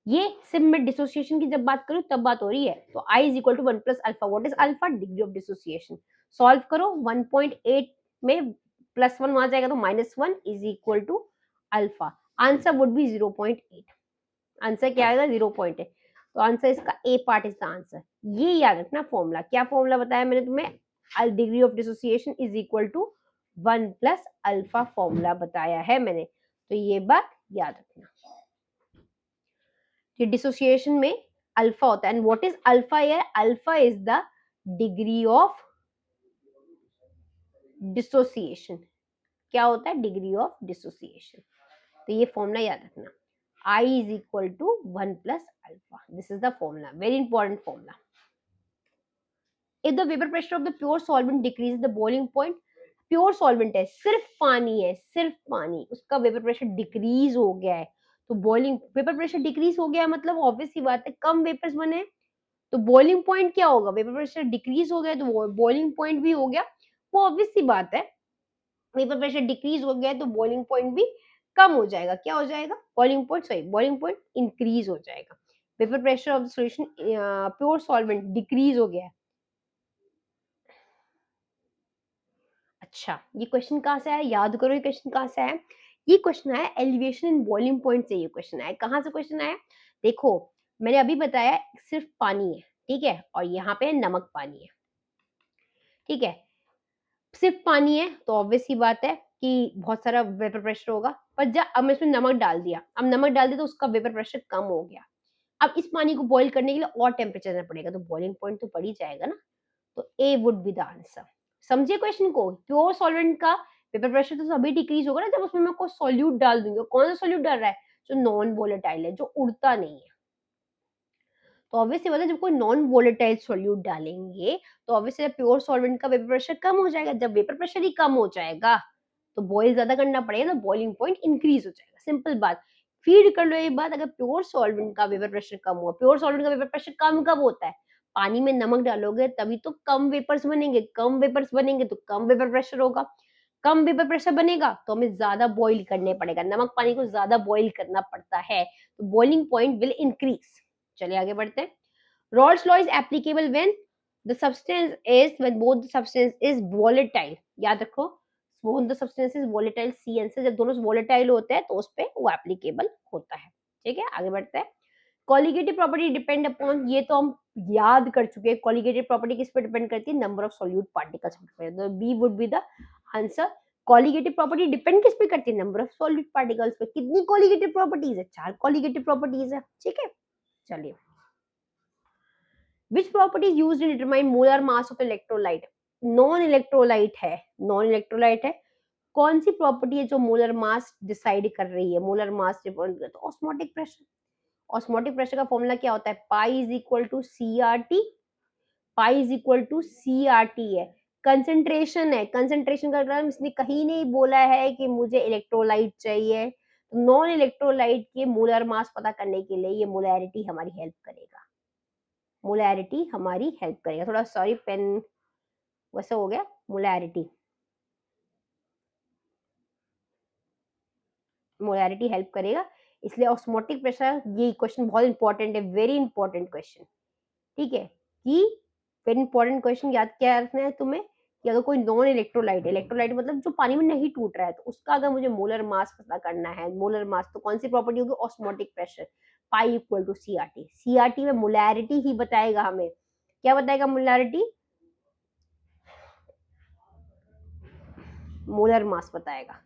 ये सिर्फ मैं डिसोसिएशन की जब बात करूं तब बात हो रही है, तो I is equal to 1 plus alpha. What is alpha, degree of dissociation. Solve करो, 1.8 में +1 वहां जाएगा तो -1 is equal to alpha, answer would be 0.8। Answer क्या आएगा 0.8, तो आंसर इसका a part is the answer. ये याद रखना फॉर्मूला, क्या फॉर्मूला बताया मैंने तुम्हें, degree of dissociation is equal to 1 plus alpha formula बताया है मैंने, तो ये बात याद रखना। ये डिसोसिएशन में अल्फा होता है, and what is alpha here, alpha is the degree of dissociation. क्या होता है, डिग्री ऑफ डिसोसिएशन। तो ये फॉर्मूला याद रखना, I is equal to 1 plus alpha. This is the formula, very important formula. If the vapor pressure of the pure solvent decreases the boiling point, pure solvent है, सिर्फ पानी है, सिर्फ पानी, उसका वेपर प्रेशर डिक्रीज हो गया है, तो बॉइलिंग वेपर प्रेशर डिक्रीज हो गया है, मतलब ऑब्वियस सी बात है कम वेपर्स बने, तो बॉइलिंग पॉइंट क्या होगा, वेपर प्रेशर डिक्रीज हो गया तो बॉइलिंग पॉइंट भी हो गया, वो ऑब्वियस सी बात है। वेपर प्रेशर डिक्रीज हो गया तो बॉइलिंग पॉइंट भी कम हो जाएगा, क्या हो जाएगा, बॉइलिंग पॉइंट इंक्रीज हो जाएगा। Vapour pressure of the solution pure solvent decrease हो गया है। अच्छा, ये क्वेश्चन कहाँ से आया, याद करो ये क्वेश्चन कहाँ से आया, ये क्वेश्चन आया एलिवेशन इन बॉइलिंग पॉइंट से, ये क्वेश्चन आया, कहाँ से क्वेश्चन आया, देखो मैंने अभी बताया सिर्फ पानी है, ठीक है, और यहाँ पे नमक पानी है, ठीक है, सिर्फ पानी है तो ऑब्वियस सी बात है कि बहुत सारा वेपर प्रेशर होगा, पर जब अब मैं इसमें नमक डाल दिया, अब नमक डाल दिया तो उसका वेपर प्रेशर कम हो गया, अब इस पानी को बॉईल करने के लिए और टेम्परेचर देना पड़ेगा, तो बॉइलिंग पॉइंट तो बढ़ ही जाएगा ना, तो A would be the answer. समझिए क्वेश्चन को। प्योर सॉल्वेंट का वेपर प्रेशर तो तभी डिक्रीज होगा ना जब उसमें मैं कोई सॉल्यूट डाल दूंगी। कौन सा सॉल्यूट डाल रहा है? जो नॉन वोलेटाइल है, जो उड़ता नहीं है। तो ऑब्वियसली मतलब जब कोई नॉन वोलेटाइल सॉल्यूट डालेंगे तो ऑब्वियसली प्योर सॉल्वेंट का वेपर प्रेशर कम हो जाएगा। जब वेपर प्रेशर ही कम हो जाएगा तो बॉयल ज्यादा करना पड़ेगा, तो बॉइलिंग पॉइंट इंक्रीज हो जाएगा। सिंपल बात। फीड कर लो ये बात। अगर प्योर सॉल्वेंट का वेपर प्रेशर कम हुआ, प्योर सॉल्वेंट का वेपर प्रेशर कम कब होता है? पानी में नमक डालोगे तभी तो कम वेपर्स बनेंगे, कम वेपर्स बनेंगे तो कम वेपर प्रेशर होगा। कम वेपर प्रेशर बनेगा तो हमें ज्यादा बॉईल करने पड़ेगा, नमक पानी को ज्यादा बॉईल करना पड़ता है, तो बॉइलिंग पॉइंट विल इंक्रीज। चलिए आगे बढ़ते हैं। Raoult's law is applicable when when both the substance is volatile. याद रखो, both the substance is volatile, C N से जब दोनों volatile होते हैं तो उस पे वो applicable होता है। ठीक है, आगे बढ़ते हैं। Colligative property depend upon, ये तो हम याद कर चुके हैं। Colligative property किस पे डिपेंड करती है? नंबर ऑफ solute particles पे। तो B would be the answer. Colligative property depend किस पे करती है? नंबर ऑफ solute particles पे। कितनी colligative properties है? 4 colligative properties है। ठीक है, चलिए। Which property is used to determine molar mass of electrolyte? Non electrolyte है, नॉन इलेक्ट्रोलाइट है। कौन सी प्रॉपर्टी है जो मोलर मास डिसाइड कर रही है? मोलर मास डिपेंड करता है ऑस्मोटिक प्रेशर। ऑस्मोटिक प्रेशर का फॉर्मूला क्या होता है? Pi is equal to C R T. Pi is equal to C R T है। कंसेंट्रेशन है, कंसेंट्रेशन का मतलब इसने कहीं नहीं बोला है कि मुझे इलेक्ट्रोलाइट चाहिए। तो नॉन इलेक्ट्रोलाइट के मोलर मास पता करने के लिए ये मोलैरिटी हमारी हेल्प करेगा। मोलैरिटी हमारी हेल्प करेगा। थोड़ा सॉरी पेन वैसा हो गया। मोलैरिटी, मोलैरिटी हेल्प करेगा। इसलिए ऑस्मोटिक प्रेशर, ये क्वेश्चन बहुत इंपॉर्टेंट है, वेरी इंपॉर्टेंट क्वेश्चन। ठीक है, कि वेरी इंपॉर्टेंट क्वेश्चन याद क्या रखना है तुम्हें कि अगर कोई नॉन इलेक्ट्रोलाइट, इलेक्ट्रोलाइट मतलब जो पानी में नहीं टूट रहा है, तो उसका अगर मुझे मोलर मास पता करना है, मोलर मास तो कौन सी प्रॉपर्टी होगी? Osmotic pressure. Pi equal to CRT. CRT में मोलैरिटी ही बताएगा हमें। क्या बताएगा मोलैरिटी? मोलर मास बताएगा।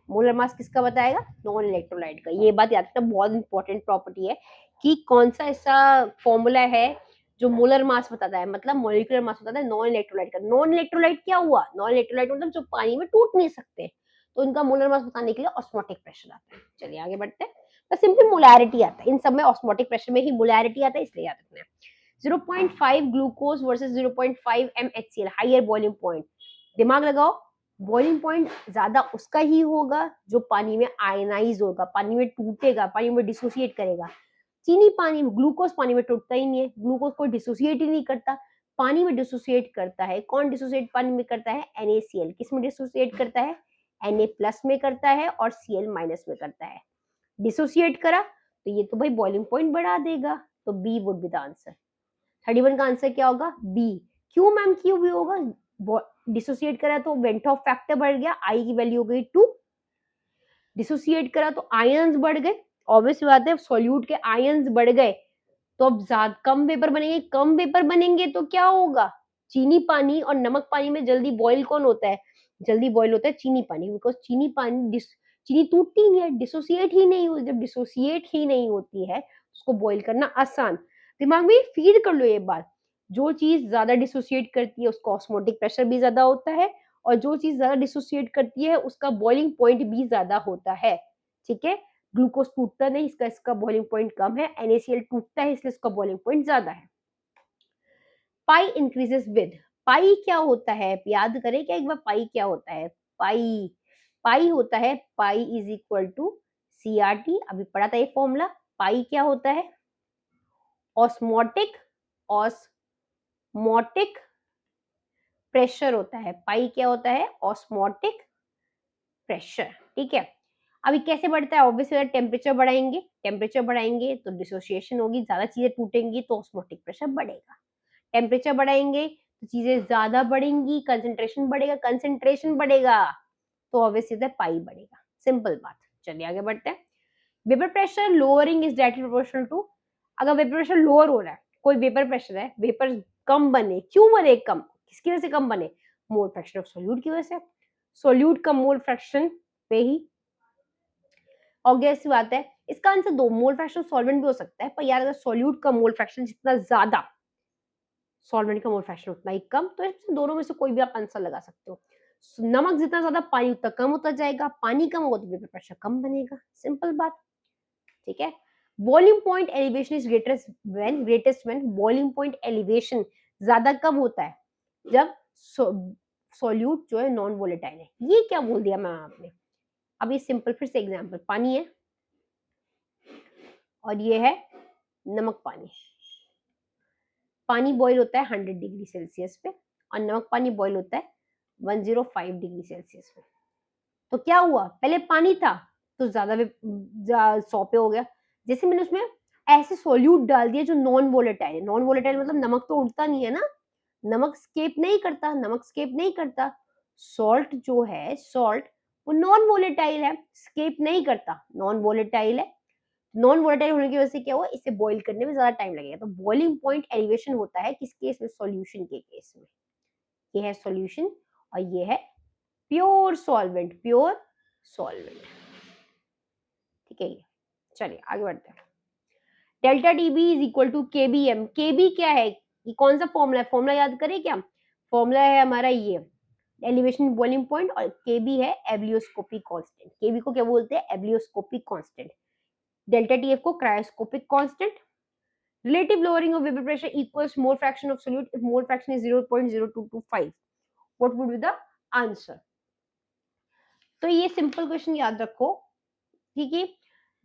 मोलर मास किसका बताएगा? नॉन इलेक्ट्रोलाइट का। ये बात याद रखना, बहुत इंपॉर्टेंट प्रॉपर्टी है कि कौन सा ऐसा फॉर्मूला है जो मोलर मास बताता है, मतलब मॉलिक्यूलर मास बताता है नॉन इलेक्ट्रोलाइट का। नॉन इलेक्ट्रोलाइट क्या हुआ? नॉन इलेक्ट्रोलाइट मतलब जो पानी में टूट नहीं सकते, तो इनका मोलर मास बताने के लिए ऑस्मोटिक प्रेशर आता है। चलिए आगे बढ़ते हैं। तो सिंपली मोलैरिटी आता है इन सब में, ऑस्मोटिक प्रेशर में ही मोलैरिटी आता है, इसलिए याद रखना है। 0.5 glucose versus 0.5 MHCl, higher boiling point. दिमाग लगाओ, बॉइलिंग पॉइंट ज्यादा उसका ही होगा जो पानी में आयनाइज होगा, पानी में टूटेगा, पानी में डिसोसिएट करेगा। चीनी पानी में, ग्लूकोज पानी में टूटता ही नहीं है, ग्लूकोज को डिसोसिएट ही नहीं करता। पानी में डिसोसिएट करता है कौन? डिसोसिएट पानी में करता है NaCl। किस में डिसोसिएट करता है? Na प्लस में करता है और Cl माइनस में करता है। डिसोसिएट करा तो ये तो भाई बॉइलिंग पॉइंट बढ़ा देगा, तो B would be the answer. 31 का आंसर क्या होगा? बी। क्यों मैम? क्यों भी होगा? डिसोसिएट करा तो वेंट ऑफ फैक्टर बढ़ गया, आई की वैल्यू हो गई 2। डिसोसिएट करा तो आयंस बढ़ गए, ऑब्वियस बात है सॉल्यूट के आयंस बढ़ गए, तो अब ज्यादा कम वेपर बनेंगे। कम वेपर बनेंगे तो क्या होगा? चीनी पानी और नमक पानी में जल्दी बॉईल कौन होता है? जल्दी बॉईल होता है चीनी पानी, बिकॉज चीनी पानी चीनी टूटती नहीं है, डिसोसिएट ही नहीं होती। जब डिसोसिएट ही नहीं होती है उसको बॉईल करना आसान। दिमाग में फीड कर लो ये बात। जो चीज ज्यादा डिसोसिएट करती है उसका ऑस्मोटिक प्रेशर भी ज्यादा होता है, और जो चीज ज्यादा डिसोसिएट करती है उसका बॉइलिंग पॉइंट भी ज्यादा होता है। ठीक है, ग्लूकोज टूटता नहीं, इसका इसका बॉइलिंग पॉइंट कम है। NaCl टूटता है इसलिए इसका बॉइलिंग पॉइंट ज्यादा है। पाई इंक्रीजेस विद, पाई क्या होता है? याद करें क्या एक बार, पाई क्या होता है? पाई, पाई होता है pi is equal to CRT। अभी पढ़ा था ये फॉर्मूला। पाई क्या होता है? ऑस्मोटिक, ऑस्मोटिक प्रेशर होता है। पाई क्या होता है? Osmotic pressure. ठीक है, अभी कैसे बढ़ता है? ऑब्वियसली टेम्परेचर बढ़ाएंगे, टेम्परेचर बढ़ाएंगे तो डिसोसिएशन होगी, ज्यादा चीजें टूटेंगी तो ऑस्मोटिक प्रेशर बढ़ेगा। टेम्परेचर बढ़ाएंगे तो चीजें ज्यादा बढ़ेंगी, कंसेंट्रेशन बढ़ेगा, कंसेंट्रेशन बढ़ेगा तो ऑब्वियसली पाई बढ़ेगा। सिंपल बात। चलिए आगे बढ़ते हैं। Vapour pressure lowering is directly proportional to, अगर वेपर प्रेशर लोअर हो रहा है, कोई वेपर प्रेशर है, वेपर कम बने, क्यों बने कम? किसकी वजह से कम बने? मोल फ्रैक्शन ऑफ सोल्यूट की वजह से। सोल्यूट का मोल फ्रैक्शन पे ही ऑब्वियस बात है। इसका आंसर दो, मोल फ्रैक्शन सॉल्वेंट भी हो सकता है, पर यार अगर सोल्यूट का मोल फ्रैक्शन जितना ज्यादा, सॉल्वेंट का मोल फ्रैक्शन उतना ही कम, तो इसमें दोनों में से कोई भी आप आंसर लगा सकते हो। नमक जितना ज्यादा पानी उतना कम होता जाएगा, पानी कम होगा तो वेपर प्रेशर कम बनेगा, सिंपल बात। ठीक है। Boiling point elevation is greatest when boiling point elevation ज्यादा कम होता है जब सॉल्यूट जो है नॉन वोलेटाइल है। ये क्या बोल दिया मैम आपने? अब ये सिंपल फिर से एग्जांपल, पानी है और ये है नमक पानी। पानी बॉईल होता है 100 डिग्री सेल्सियस पे और नमक पानी बॉईल होता है 105 डिग्री सेल्सियस पे। तो क्या हुआ, पहले पानी था तो ज्यादा 100 पे हो गया। जैसे मैंने उसमें ऐसे सॉल्यूट डाल दिया जो नॉन वोलेटाइल है, नॉन वोलेटाइल मतलब नमक तो उड़ता नहीं है ना, नमक स्केप नहीं करता, नमक स्केप नहीं करता। सॉल्ट जो है, सॉल्ट वो नॉन वोलेटाइल है, स्केप नहीं करता, नॉन वोलेटाइल है। नॉन वोलेटाइल होने की वजह से क्या हुआ, इसे बॉईल करने में ज्यादा टाइम लगेगा। तो बॉइलिंग पॉइंट एलिवेशन होता है किस केस में, सॉल्यूशन के केस में। ये है सॉल्यूशन और ये है प्योर सॉल्वेंट, प्योर सॉल्वेंट। ठीक है, ये चलिए आगे बढ़ते हैं। Delta TB is equal to KBM. KB क्या है, ये कौन सा फॉर्मूला है, फॉर्मूला याद करें क्या? फॉर्मूला है हमारा ये एलिवेशन बॉइलिंग पॉइंट, और केबी है एब्लियोस्कोपिक कांस्टेंट। केबी को क्या बोलते हैं, एब्लियोस्कोपिक कांस्टेंट। डेल्टा टीएफ को cryoscopic constant. Relative lowering of vapor pressure equals mole fraction of solute if mole fraction is 0.0225. What would be the answer? तो ये सिंपल क्वेश्चन याद रखो, ठीक है।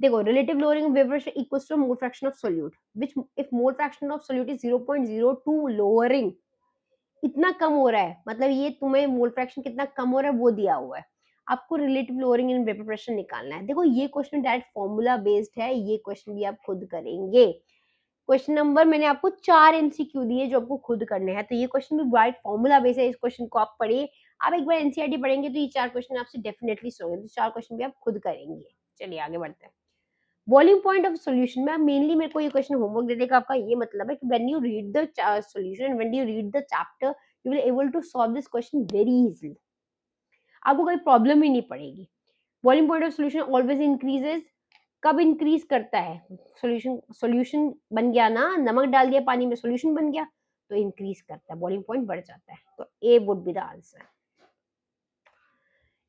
देखो, relative lowering of vapor pressure equals to mole fraction of solute, which if mole fraction of solute is 0.02 lowering, इतना कम हो रहा है, मतलब ये तुम्हें मोल फ्रैक्शन कितना कम हो रहा है वो दिया हुआ है। आपको relative lowering in vapour pressure निकालना है। देखो ये क्वेश्चन डायरेक्ट फॉर्मूला बेस्ड है, ये क्वेश्चन भी आप खुद करेंगे। क्वेश्चन नंबर मैंने आपको 4 एमसीक्यू दिए जो आपको खुद करने हैं, तो ये क्वेश्चन भी राइट फॉर्मूला बेस है। इस क्वेश्चन को आप पढ़िए, आप एक बार एनसीईआरटी पढ़ेंगे तो ये 4 क्वेश्चन आपसे डेफिनेटली सोएंगे, तो 4 क्वेश्चन भी आप खुद करेंगे। चलिए आगे बढ़ते हैं। बॉइलिंग पॉइंट ऑफ सॉल्यूशन में मेनली मेरे को ये क्वेश्चन होमवर्क देने का आपका ये मतलब है कि when you read the solution, when you read the chapter, you will able to solve this question very easily, आपको कोई प्रॉब्लम ही नहीं पड़ेगी। Boiling point of solution always increases, कब इंक्रीज करता है, सॉल्यूशन बन गया ना, नमक डाल दिया पानी में, सॉल्यूशन बन गया तो इंक्रीज करता है, बॉइलिंग पॉइंट बढ़ जाता है। तो A would be the answer.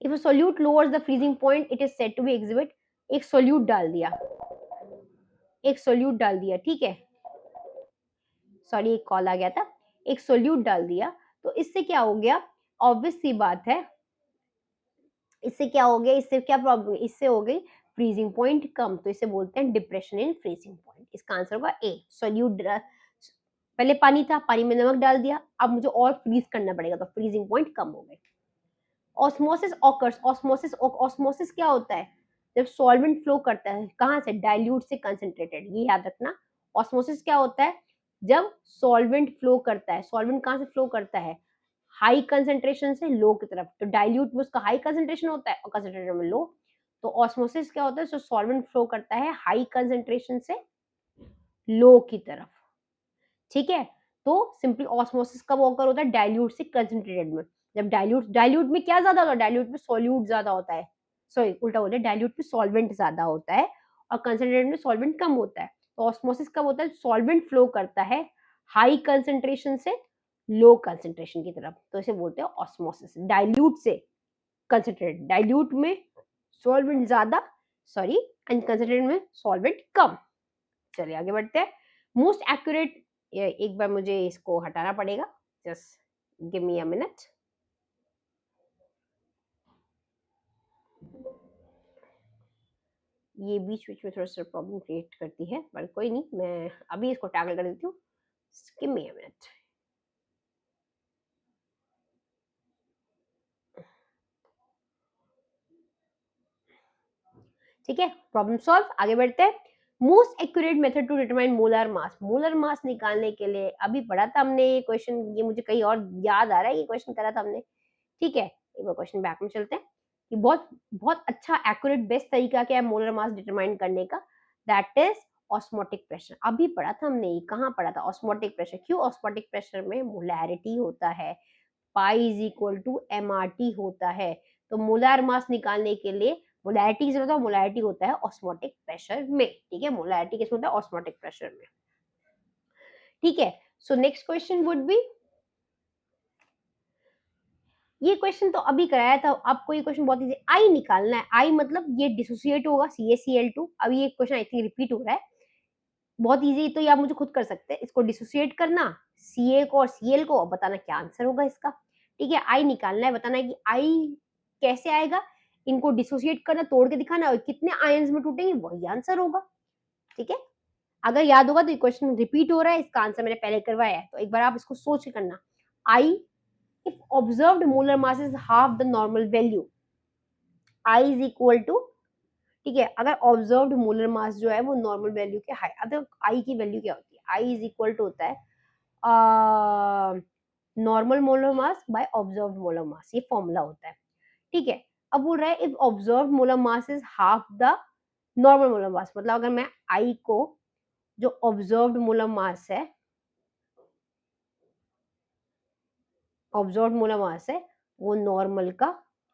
If a solute lowers the freezing point it is said to be exhibit. एक सॉल्यूट डाल दिया, एक सॉल्यूट डाल दिया, ठीक है, सॉरी एक कॉल आ गया था। एक सॉल्यूट डाल दिया तो इससे क्या हो गया, ऑब्वियस सी बात है, इससे क्या हो गया, इससे क्या प्रॉब्लम, इससे हो गई फ्रीजिंग पॉइंट कम, तो इसे बोलते हैं डिप्रेशन इन फ्रीजिंग पॉइंट। इसका आंसर होगा ए, सॉल्यूट। पहले पानी था, पानी में नमक डाल दिया, अब मुझे और फ्रीज करना पड़ेगा तो फ्रीजिंग पॉइंट कम हो गई। ऑस्मोसिस ऑकर्स, ऑस्मोसिस, ऑस्मोसिस क्या होता है, जब सॉल्वेंट फ्लो करता है कहाँ से, डाइल्यूट से कंसंट्रेटेड, ये याद रखना। ऑस्मोसिस क्या होता है, जब सॉल्वेंट फ्लो करता है, सॉल्वेंट कहाँ से फ्लो करता है, हाई कंसंट्रेशन से लो की तरफ, तो डाइल्यूट में उसका हाई कंसंट्रेशन होता है और कंसंट्रेटेड में लो। तो ऑस्मोसिस क्या होता है, जो सॉल्वेंट फ्लो करता है हाई कंसंट्रेशन से लो की तरफ, ठीक है। तो सिंपली ऑस्मोसिस कब ऑकर होता है, डाइल्यूट से कंसंट्रेटेड में। जब डाइल्यूट में क्या ज्यादा होता है, डाइल्यूट में सॉल्यूट ज्यादा होता है, सॉरी उल्टा होता है, डाइल्यूट में सॉल्वेंट ज्यादा होता है और कंसंट्रेटेड में सॉल्वेंट कम होता है। तो ऑस्मोसिस कब होता है, सॉल्वेंट फ्लो करता है हाई कंसंट्रेशन से लो कंसंट्रेशन की तरफ, तो इसे बोलते हैं ऑस्मोसिस। डाइल्यूट से कंसंट्रेटेड, डाइल्यूट में सॉल्वेंट ज्यादा, सॉरी, एंड कंसंट्रेटेड में सॉल्वेंट कम। चलिए आगे बढ़ते हैं। मोस्ट एक्यूरेट, एक बार मुझे इसको हटाना पड़ेगा, just give me a minute. ये बीच बीच में थोड़ा सा प्रॉब्लम क्रिएट करती है, पर कोई नहीं, मैं अभी इसको टैकल कर देती हूँ। Give me a minute. ठीक है, प्रॉब्लम सॉल्व, आगे बढ़ते हैं। Most accurate method to determine molar mass, molar mass निकालने के लिए अभी पढ़ा था हमने ये क्वेश्चन, ये मुझे कहीं और याद आ रहा है, ये क्वेश्चन करा था हमने, ठीक है। एक बार क्वेश्चन बैक में चलते हैं कि बहुत बहुत अच्छा एक्यूरेट बेस्ट तरीका क्या है मोलर मास डिटरमाइन करने का, दैट इज ऑस्मोटिक प्रेशर। अभी पढ़ा था हमने, ये कहाँ पढ़ा था, ऑस्मोटिक प्रेशर। क्यों, ऑस्मोटिक प्रेशर में मोलैरिटी होता है, pi is equal to MRT होता है। तो मोलर मास निकालने के लिए मोलैरिटी की जरूरत है, मोलैरिटी होता है ऑस्मोटिक प्रेशर में, ठीक है, मोलैरिटी किसमें होता है, ऑस्मोटिक प्रेशर में, ठीक है। So next question would be, ये क्वेश्चन तो अभी कराया था आपको, ये क्वेश्चन बहुत इजी, आई निकालना है। आई मतलब ये डिसोसिएट होगा CaCl2, अभी ये क्वेश्चन आई थिंक रिपीट हो रहा है, बहुत इजी, तो ये आप मुझे खुद कर सकते हैं। इसको डिसोसिएट करना Ca को और Cl को, और बताना क्या आंसर होगा इसका। ठीक है, आई निकालना है, बताना है कि आई कैसे आएगा, इनको डिसोसिएट करना, तोड़ के दिखाना, और कितने आयंस में टूटेंगे, वही आंसर होगा। ठीक है, अगर याद होगा तो ये क्वेश्चन रिपीट हो रहा है, इसका आंसर मैंने पहले करवाया है, तो एक बार आप इसको सोच के करना। I, if observed molar mass is half the normal value, I is equal to, ठीक है, अगर ऑब्जर्व्ड मोलर मास जो है वो नॉर्मल वैल्यू के हाई, अगर आई की वैल्यू क्या होती है, आई इज इक्वल टू होता है normal molar mass by observed molar मास, ये फॉर्मूला होता है। ठीक है, अब बोल रहा है if observed molar mass is half the normal molar मास, मतलब अगर मैं आई को, जो ऑब्जर्व्ड मोलर मास है, ऑब्जर्व्ड मोलर मास है, वो नॉर्मल का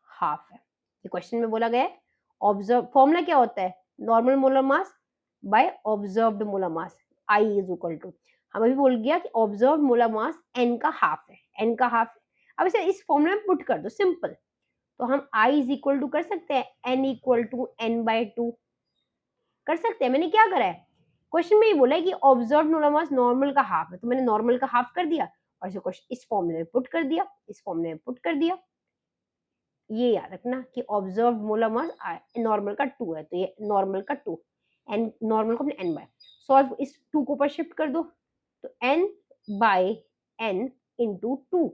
हाफ है। ये क्वेश्चन में बोला गया है, ऑब्जर्व फॉर्मूला क्या होता है, normal molar mass by observed molar mass, I is equal to, हम अभी बोल गया कि ऑब्जर्व्ड मोलर मास एन का हाफ है, एन का हाफ है। अब इसे इस फॉर्मूला में पुट कर दो, सिंपल, तो हम आई इज इक्वल टू कर सकते हैं N equal to N by two, कर सकते हैं। मैंने क्या करा है, क्वेश्चन में ये बोला है कि ऑब्जर्व्ड मोलर मास नॉर्मल का हाफ है, तो मैंने नॉर्मल का हाफ कर दिया और इसे क्वेश्चन इस फॉर्मूले में पुट कर दिया, इस फॉर्मूले में पुट कर दिया। ये याद रखना कि ऑब्जर्व्ड मोलर मास नॉर्मल का 2 है, तो ये नॉर्मल का 2, एन नॉर्मल को अपने एन बाय, सॉल्व इस 2 को ऊपर शिफ्ट कर दो, तो N by N into 2,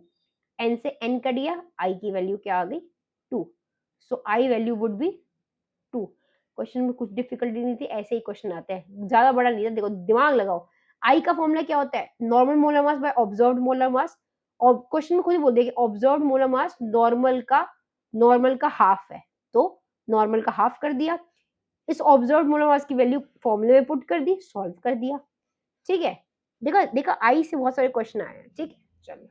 N से एन कट गया, आई की वैल्यू क्या आ गई 2, so I value would be 2। Question में कुछ डिफिकल्टी नहीं थी, ऐसे ही क्वेश्चन आते हैं, ज्यादा बड़ा नहीं था, देखो दिमाग लगाओ। आई का फॉर्मूला क्या होता है, normal molar mass by observed molar मास, और क्वेश्चन में खुद ही बोल दिया कि ऑब्जर्व्ड मोलर मास नॉर्मल का हाफ है, तो नॉर्मल का हाफ कर दिया, इस ऑब्जर्व्ड मोलर मास की वैल्यू फॉर्मूले में पुट कर दी, सॉल्व कर दिया। ठीक है, देखा देखा, आई से बहुत सारे क्वेश्चन आए हैं। ठीक है, चलो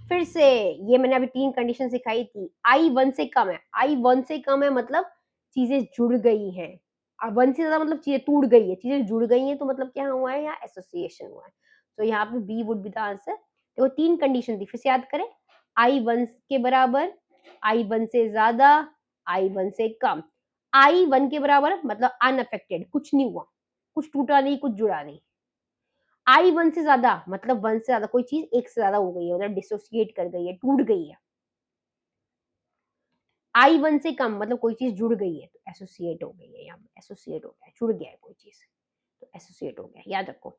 फिर से, ये मैंने अभी 3 कंडीशन सिखाई थी, आई 1 से कम है, आई 1 से कम है मतलब चीजें जुड़ गई हैं, अब 1 से ज्यादा मतलब चीजें टूट गई है, चीजें जुड़ गई हैं, तो मतलब क्या हुआ है, यहाँ एसोसिएशन हुआ है, तो यहाँ पे B would be the answer. देखो 3 कंडीशन थी, फिर से याद करें, आई 1 के बराबर, आई 1 से ज्यादा, आई 1 से कम, आई 1 के बराबर मतलब अनअफेक्टेड, कुछ नहीं हुआ, कुछ टूटा नहीं, कुछ जुड़ा नहीं, आई 1 से ज्यादा मतलब 1 से ज्यादा कोई चीज एक से ज्यादा हो गई है, मतलब डिसोसिएट कर गई है, टूट गई है। आई 1 से कम मतलब कोई चीज जुड़ गई है, तो एसोसिएट हो गई है, यहाँ पे एसोसिएट हो गया, जुड़ गया है कोई चीज, तो एसोसिएट हो गया, याद रखो।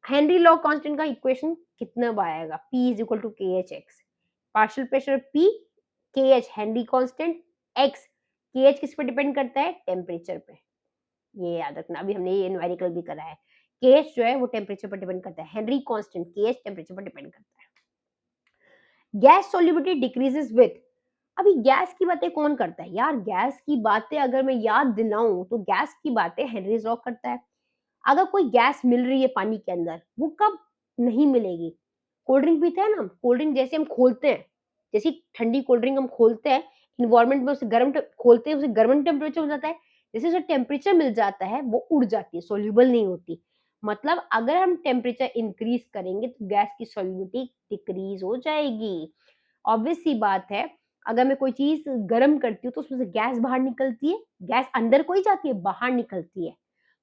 हेनरी लॉ कांस्टेंट का इक्वेशन कितना आएगा, P is equal to K H x, partial pressure P, के एच हेनरी कांस्टेंट, एक्स के एच किस पे डिपेंड करता है, टेम्परेचर पे, ये याद रखना, अभी हमने ये न्यूमेरिकल भी करा है, के एच जो है वो टेम्परेचर पर डिपेंड करता है, हेनरी कांस्टेंट के एच टेम्परेचर पर डिपेंड करता है। गैस सॉल्युबिलिटी डिक्रीजेस विथ, अभी गैस की बातें कौन करता है यार, गैस की बातें अगर मैं याद दिलाऊं तो गैस की बातें हेनरीज लॉ करता है। अगर कोई गैस मिल रही है पानी के अंदर, वो कब नहीं मिलेगी, कोल्ड ड्रिंक पीते हैं ना, कोल्ड ड्रिंक जैसे हम खोलते हैं, जैसे ठंडी कोल्ड ड्रिंक हम खोलते हैं, इन्वायरमेंट में उसे खोलते हैं, उसे गर्म टेम्परेचर हो जाता है, जैसे उसे टेम्परेचर मिल जाता है वो उड़ जाती है, सोल्यूबल नहीं होती, मतलब अगर हम टेम्परेचर इंक्रीज करेंगे तो गैस की सोल्यूबिलिटी डिक्रीज हो जाएगी। ऑब्वियस सी बात है, अगर मैं कोई चीज गर्म करती हूँ तो उसमें से गैस बाहर निकलती है, गैस अंदर को ही जाती है, बाहर निकलती है,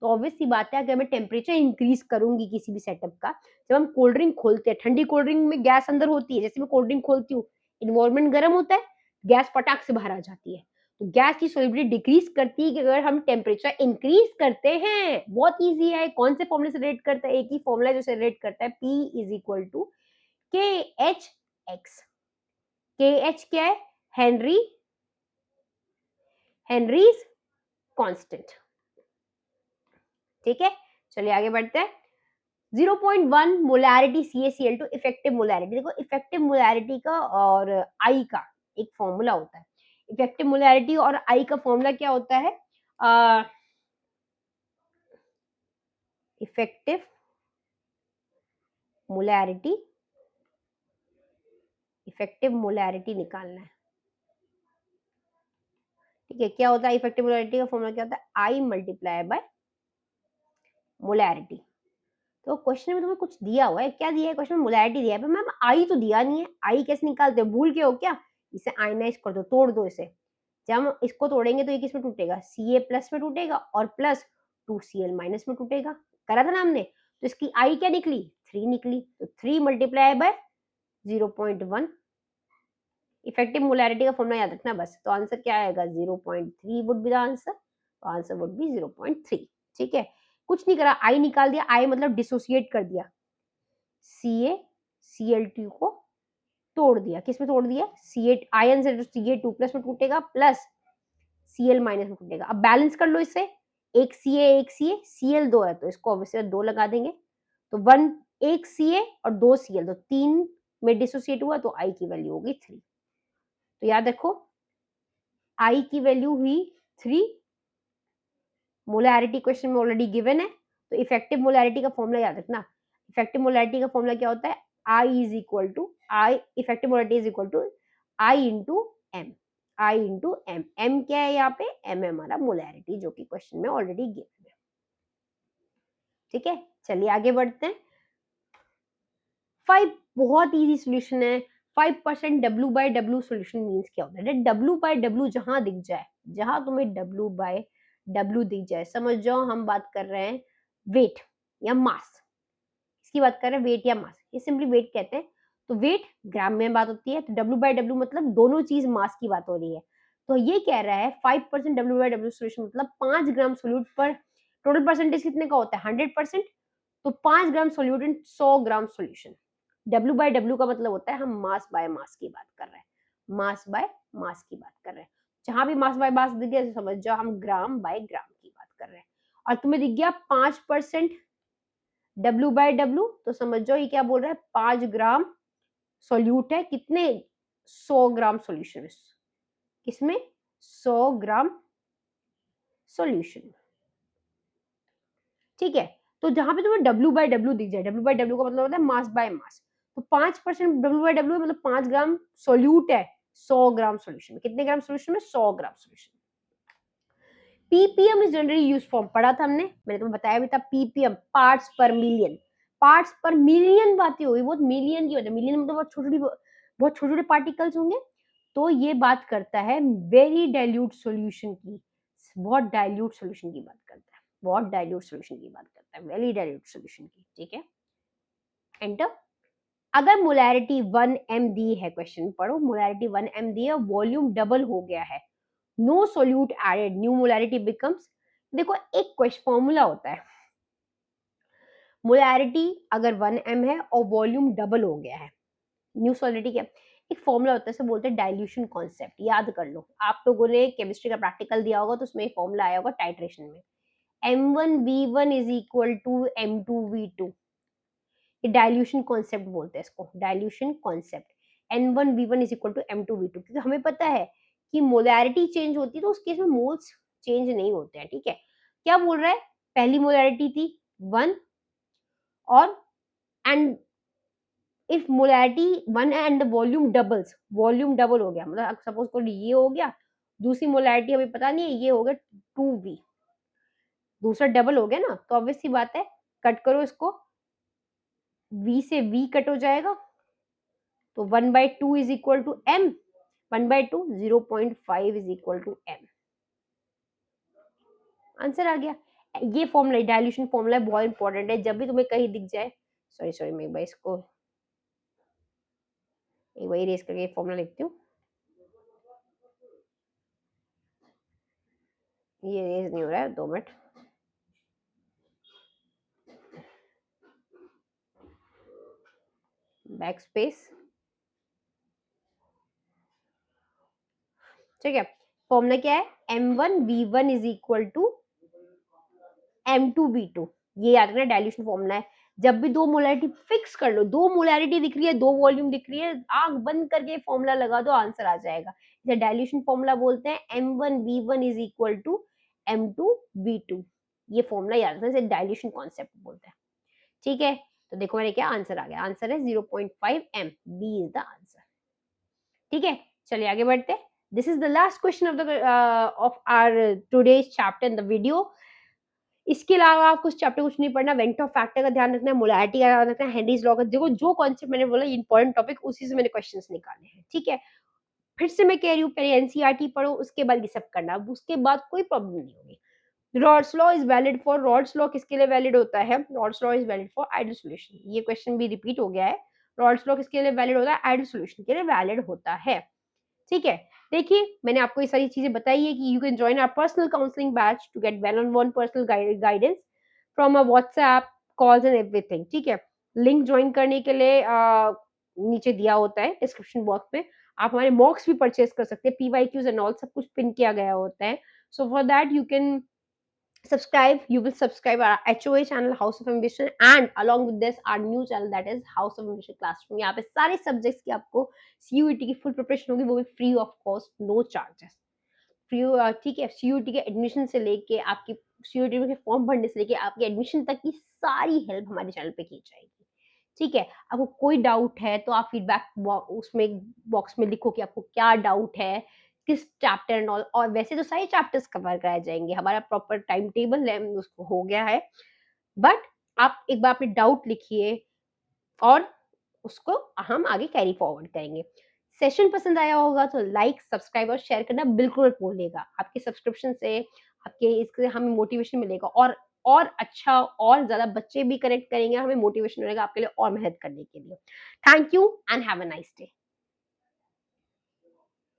तो ऑब्वियस सी बात है अगर मैं टेम्परेचर इंक्रीज करूंगी किसी भी सेटअप का, जब हम कोल्ड ड्रिंक खोलते हैं, ठंडी कोल्ड ड्रिंक में गैस अंदर होती है, जैसे मैं कोल्ड ड्रिंक खोलती हूँ, इन्वायरमेंट गर्म होता है, गैस फटाक से बाहर आ जाती है, तो गैस की सोलिबिलिटी डिक्रीज करती है कि अगर हम टेम्परेचर इंक्रीज करते हैं। बहुत ईजी है, कौन से फॉर्मूले से रिलेट करता है, एक ही फॉर्मूला जो से रिलेट करता है, P is equal to K H x, के एच क्या है, हेनरी हेनरीज कांस्टेंट। ठीक है, चलिए आगे बढ़ते हैं। 0.1 मोलैरिटी CaCl2 इफेक्टिव मोलैरिटी, देखो इफेक्टिव मोलैरिटी का और आई का एक फॉर्मूला होता है, इफेक्टिव मोलैरिटी और आई का फॉर्मूला क्या होता है, इफेक्टिव मोलैरिटी, इफेक्टिव मोलैरिटी निकालना है। ठीक है, क्या होता है इफेक्टिव मोलैरिटी का फॉर्मूला, क्या होता है, आई मल्टीप्लाई बाय मोलैरिटी, तो क्वेश्चन में तुम्हें कुछ दिया हुआ है, क्या दिया है क्वेश्चन में? मोलैरिटी दिया है, पर मैम आई तो दिया नहीं है, आई कैसे निकालते हो, भूल के हो क्या? इसे आयनाइज कर दो, तोड़ दो इसे। जब हम इसको तोड़ेंगे तो ये किस में टूटेगा? Ca+ में टूटेगा और प्लस 2Cl- में टूटेगा। करा था ना हमने? तो इसकी आई क्या निकली? 3 निकली। तो 3 मल्टीप्लाई बाय 0.1। इफेक्टिव मोलैरिटी का फॉर्मूला याद रखना बस। तो आंसर क्या आएगा? 0.3 वुड बी द आंसर। तो आंसर वुड बी 0.3। ठीक है, कुछ नहीं करा, आई निकाल दिया। आई मतलब डिसोसिएट कर दिया, CaCl2 को तोड़ दिया। किस में तोड़ दिया? Ca आयन से जो Ca2+ में टूटेगा प्लस Cl- में टूटेगा। अब बैलेंस कर लो इससे, एक Ca एक Ca, Cl 2 है तो इसको ऑब्वियसली 2 लगा देंगे। तो 1 एक Ca और 2 Cl, तो 3 में डिसोसिएट हुआ तो I की वैल्यू होगी 3। तो याद रखो I की वैल्यू हुई 3। मोलैरिटी क्वेश्चन में ऑलरेडी गिवन है, तो इफेक्टिव मोलैरिटी का फॉर्मूला याद रखना। इफेक्टिव मोलैरिटी का फॉर्मूला क्या होता है? I is equal to I, effective molarity is equal to I into M. I into M, M क्या है यहाँ पे? एम है हमारा मोलैरिटी, जो कि क्वेश्चन में ऑलरेडी गिवन है। ठीक है, चलिए आगे बढ़ते हैं। 5 बहुत इजी सोल्यूशन है। 5% W/W सोल्यूशन मीन्स क्या होता है? W/W जहां दिख जाए, जहां तुम्हें W/W दिख जाए, समझ जाओ हम बात कर रहे हैं वेट या मास। इसकी बात कर रहे हैं वेट या मास, ये सिंपली वेट कहते हैं। तो वेट ग्राम में बात होती है, तो W/W मतलब दोनों चीज मास की बात हो रही है। तो ये कह रहा है 5% W/W सोल्यूशन मतलब 5 ग्राम सोल्यूट पर टोटल परसेंटेज कितने का होता है? 100%। तो 5 ग्राम सोल्यूट इन 100 ग्राम सोल्यूशन। W/W का मतलब होता है हम मास बाय मास की बात कर रहे हैं, मास बाय मास की बात कर रहे हैं। जहां भी मास बाय मास दिख गया तो समझ जाओ हम ग्राम बाय ग्राम की बात कर रहे हैं। और तुम्हें दिख गया 5% W/W, तो समझ जाओ ये क्या बोल रहा है? 5 ग्राम सोल्यूट है कितने? 100 ग्राम सोल्यूशन। किसमें? 100 ग्राम सोल्यूशन। ठीक है, तो जहां पे तुम्हें W/W दिख जाए, W/W का मतलब होता है मास बाय मास। तो 5% W/W मतलब 5 ग्राम सोल्यूट है 100 ग्राम सोल्यूशन में। कितने ग्राम सोल्यूशन में? 100 gram solution. PPM is generally use form, पढ़ा था हमने, मैंने तुम्हें बताया भी था। PPM parts per million, parts per million बातें होगी, बहुत मिलियन की होती है। मिलियन मतलब बहुत छोटे छोटे पार्टिकल्स होंगे। तो ये बात करता है वेरी डाइल्यूट सॉल्यूशन की, बहुत डाइल्यूट सॉल्यूशन की बात करता है, बहुत डाइल्यूट सॉल्यूशन की बात करता है, वेरी डाइल्यूट सॉल्यूशन की। ठीक है, एंटर। अगर मोलैरिटी 1 m दी है, क्वेश्चन पढ़ो, मोलैरिटी 1 m दी है, वॉल्यूम डबल हो गया है, no solute added, new molarity becomes. देखो एक क्वेश्चन फॉर्मूला होता है, मोलैरिटी अगर 1 m है और वॉल्यूम डबल हो गया है, न्यू सोलिडिटी क्या? एक फॉर्मूला होता है, इसे बोलते हैं डाइल्यूशन कॉन्सेप्ट। याद कर लो, आप लोगों ने केमिस्ट्री का प्रैक्टिकल दिया होगा तो उसमें फॉर्मूला आया होगा टाइट्रेशन में, M1V1 is equal to M2V2। ये डाइल्यूशन कॉन्सेप्ट बोलते हैं इसको, dilution concept. N1V1 is equal to M2V2, क्योंकि हमें पता है कि मोलैरिटी चेंज होती है तो उस केस में मोल्स चेंज नहीं होते हैं। ठीक है, क्या बोल रहा है? पहली मोलैरिटी थी 1 और and if molarity 1 and the volume doubles, volume double हो गया मतलब सपोज को ये हो गया, दूसरी मोलैरिटी हमें पता नहीं है, ये हो गया 2V, दूसरा डबल हो गया ना, तो ऑब्वियस सी बात है, कट करो इसको, V से V कट हो जाएगा, तो 1/2 is equal to M, 1/2 0.5 is equal to M। Answer आ गया। ये फॉर्मूला डाइल्यूशन फॉर्मूला बहुत इंपॉर्टेंट है, जब भी तुम्हें कहीं दिख जाए, सॉरी सॉरी मैं एक बार इसको एक बार इरेज करके फॉर्मूला लिखती हूँ, ये इरेज नहीं हो रहा है, 2 मिनट। Back space. ठीक है, फॉर्मूला क्या है? M1V1 is equal to M2V2। ये याद रखना डाइल्यूशन फॉर्मूला है। जब भी दो मोलैरिटी फिक्स कर लो, दो मोलैरिटी दिख रही है, दो वॉल्यूम दिख रही है, आंख बंद करके फॉर्मूला लगा दो, आंसर आ जाएगा। इसे डाइल्यूशन फॉर्मूला बोलते हैं, M1V1 is equal to M2V2। ये फॉर्मूला याद रखना, इसे डाइल्यूशन कॉन्सेप्ट बोलते हैं। ठीक है, तो देखो मेरे क्या आंसर आ गया, आंसर है 0.5 M, B is the answer. ठीक है, चलिए आगे बढ़ते हैं। This is the last question of the of our today's chapter in the video. इसके अलावा आपको उस चैप्टर कुछ नहीं पढ़ना, वेक्टर फैक्टर का ध्यान रखना है, मोलैरिटी का ध्यान रखना है, हेनरीज लॉ का, देखो जो कॉन्सेप्ट मैंने बोला इंपॉर्टेंट टॉपिक उसी से मैंने क्वेश्चंस निकाले हैं, ठीक है? फिर से मैं कह रही हूँ पहले एनसीईआरटी पढ़ो, उसके बाद ये सब करना, अब उसके बाद कोई प्रॉब्लम नहीं होगी। Rods law is valid for, rods law किसके लिए वैलिड होता है? Rods law is valid for ideal solution. ये क्वेश्चन भी रिपीट हो गया है। रॉड्स लॉ किसके लिए वैलिड होता है? आइडियल सॉल्यूशन के लिए वैलिड होता है, ठीक है? देखिए मैंने आपको ये सारी चीजें बताई है कि you can join our personal counselling batch to get one on one personal guidance from a WhatsApp calls and everything, ठीक है? लिंक ज्वाइन करने के लिए नीचे दिया होता है डिस्क्रिप्शन बॉक्स में। आप हमारे मॉक्स भी परचेज कर सकते हैं, पीवाईक्यूज एंड ऑल सब कुछ पिन किया गया होता है। So for that you can subscribe, you will subscribe our HOA channel House of Ambition, and along with this our new channel that is House of Ambition Classroom। यहाँ पे सारे subjects की आपको CUET की फुल प्रिपरेशन होगी, वो भी free of cost, no charges. Free, ठीक है? CUET के एडमिशन से लेके आपकी CUET के फॉर्म भरने से लेके आपके एडमिशन तक की सारी हेल्प हमारे चैनल पे की जाएगी, ठीक है? आपको कोई डाउट है तो आप फीडबैक उसमें बॉक्स में लिखो कि आपको क्या डाउट है, किस चैप्टर एंड ऑल। और वैसे तो सारे चैप्टर्स कवर कराए जाएंगे, हमारा प्रॉपर टाइम टेबल है, उसको हो गया है। बट आप एक बार अपने डाउट लिखिए और उसको हम आगे कैरी फॉरवर्ड करेंगे। सेशन पसंद आया होगा तो लाइक, सब्सक्राइब और शेयर करना बिल्कुल मत भूलिएगा। आपके सब्सक्रिप्शन से, आपके इससे हमें मोटिवेशन मिलेगा, और अच्छा और ज़्यादा बच्चे भी कनेक्ट करेंगे, हमें मोटिवेशन मिलेगा आपके लिए और मेहनत करने के लिए। Thank you and have a nice day.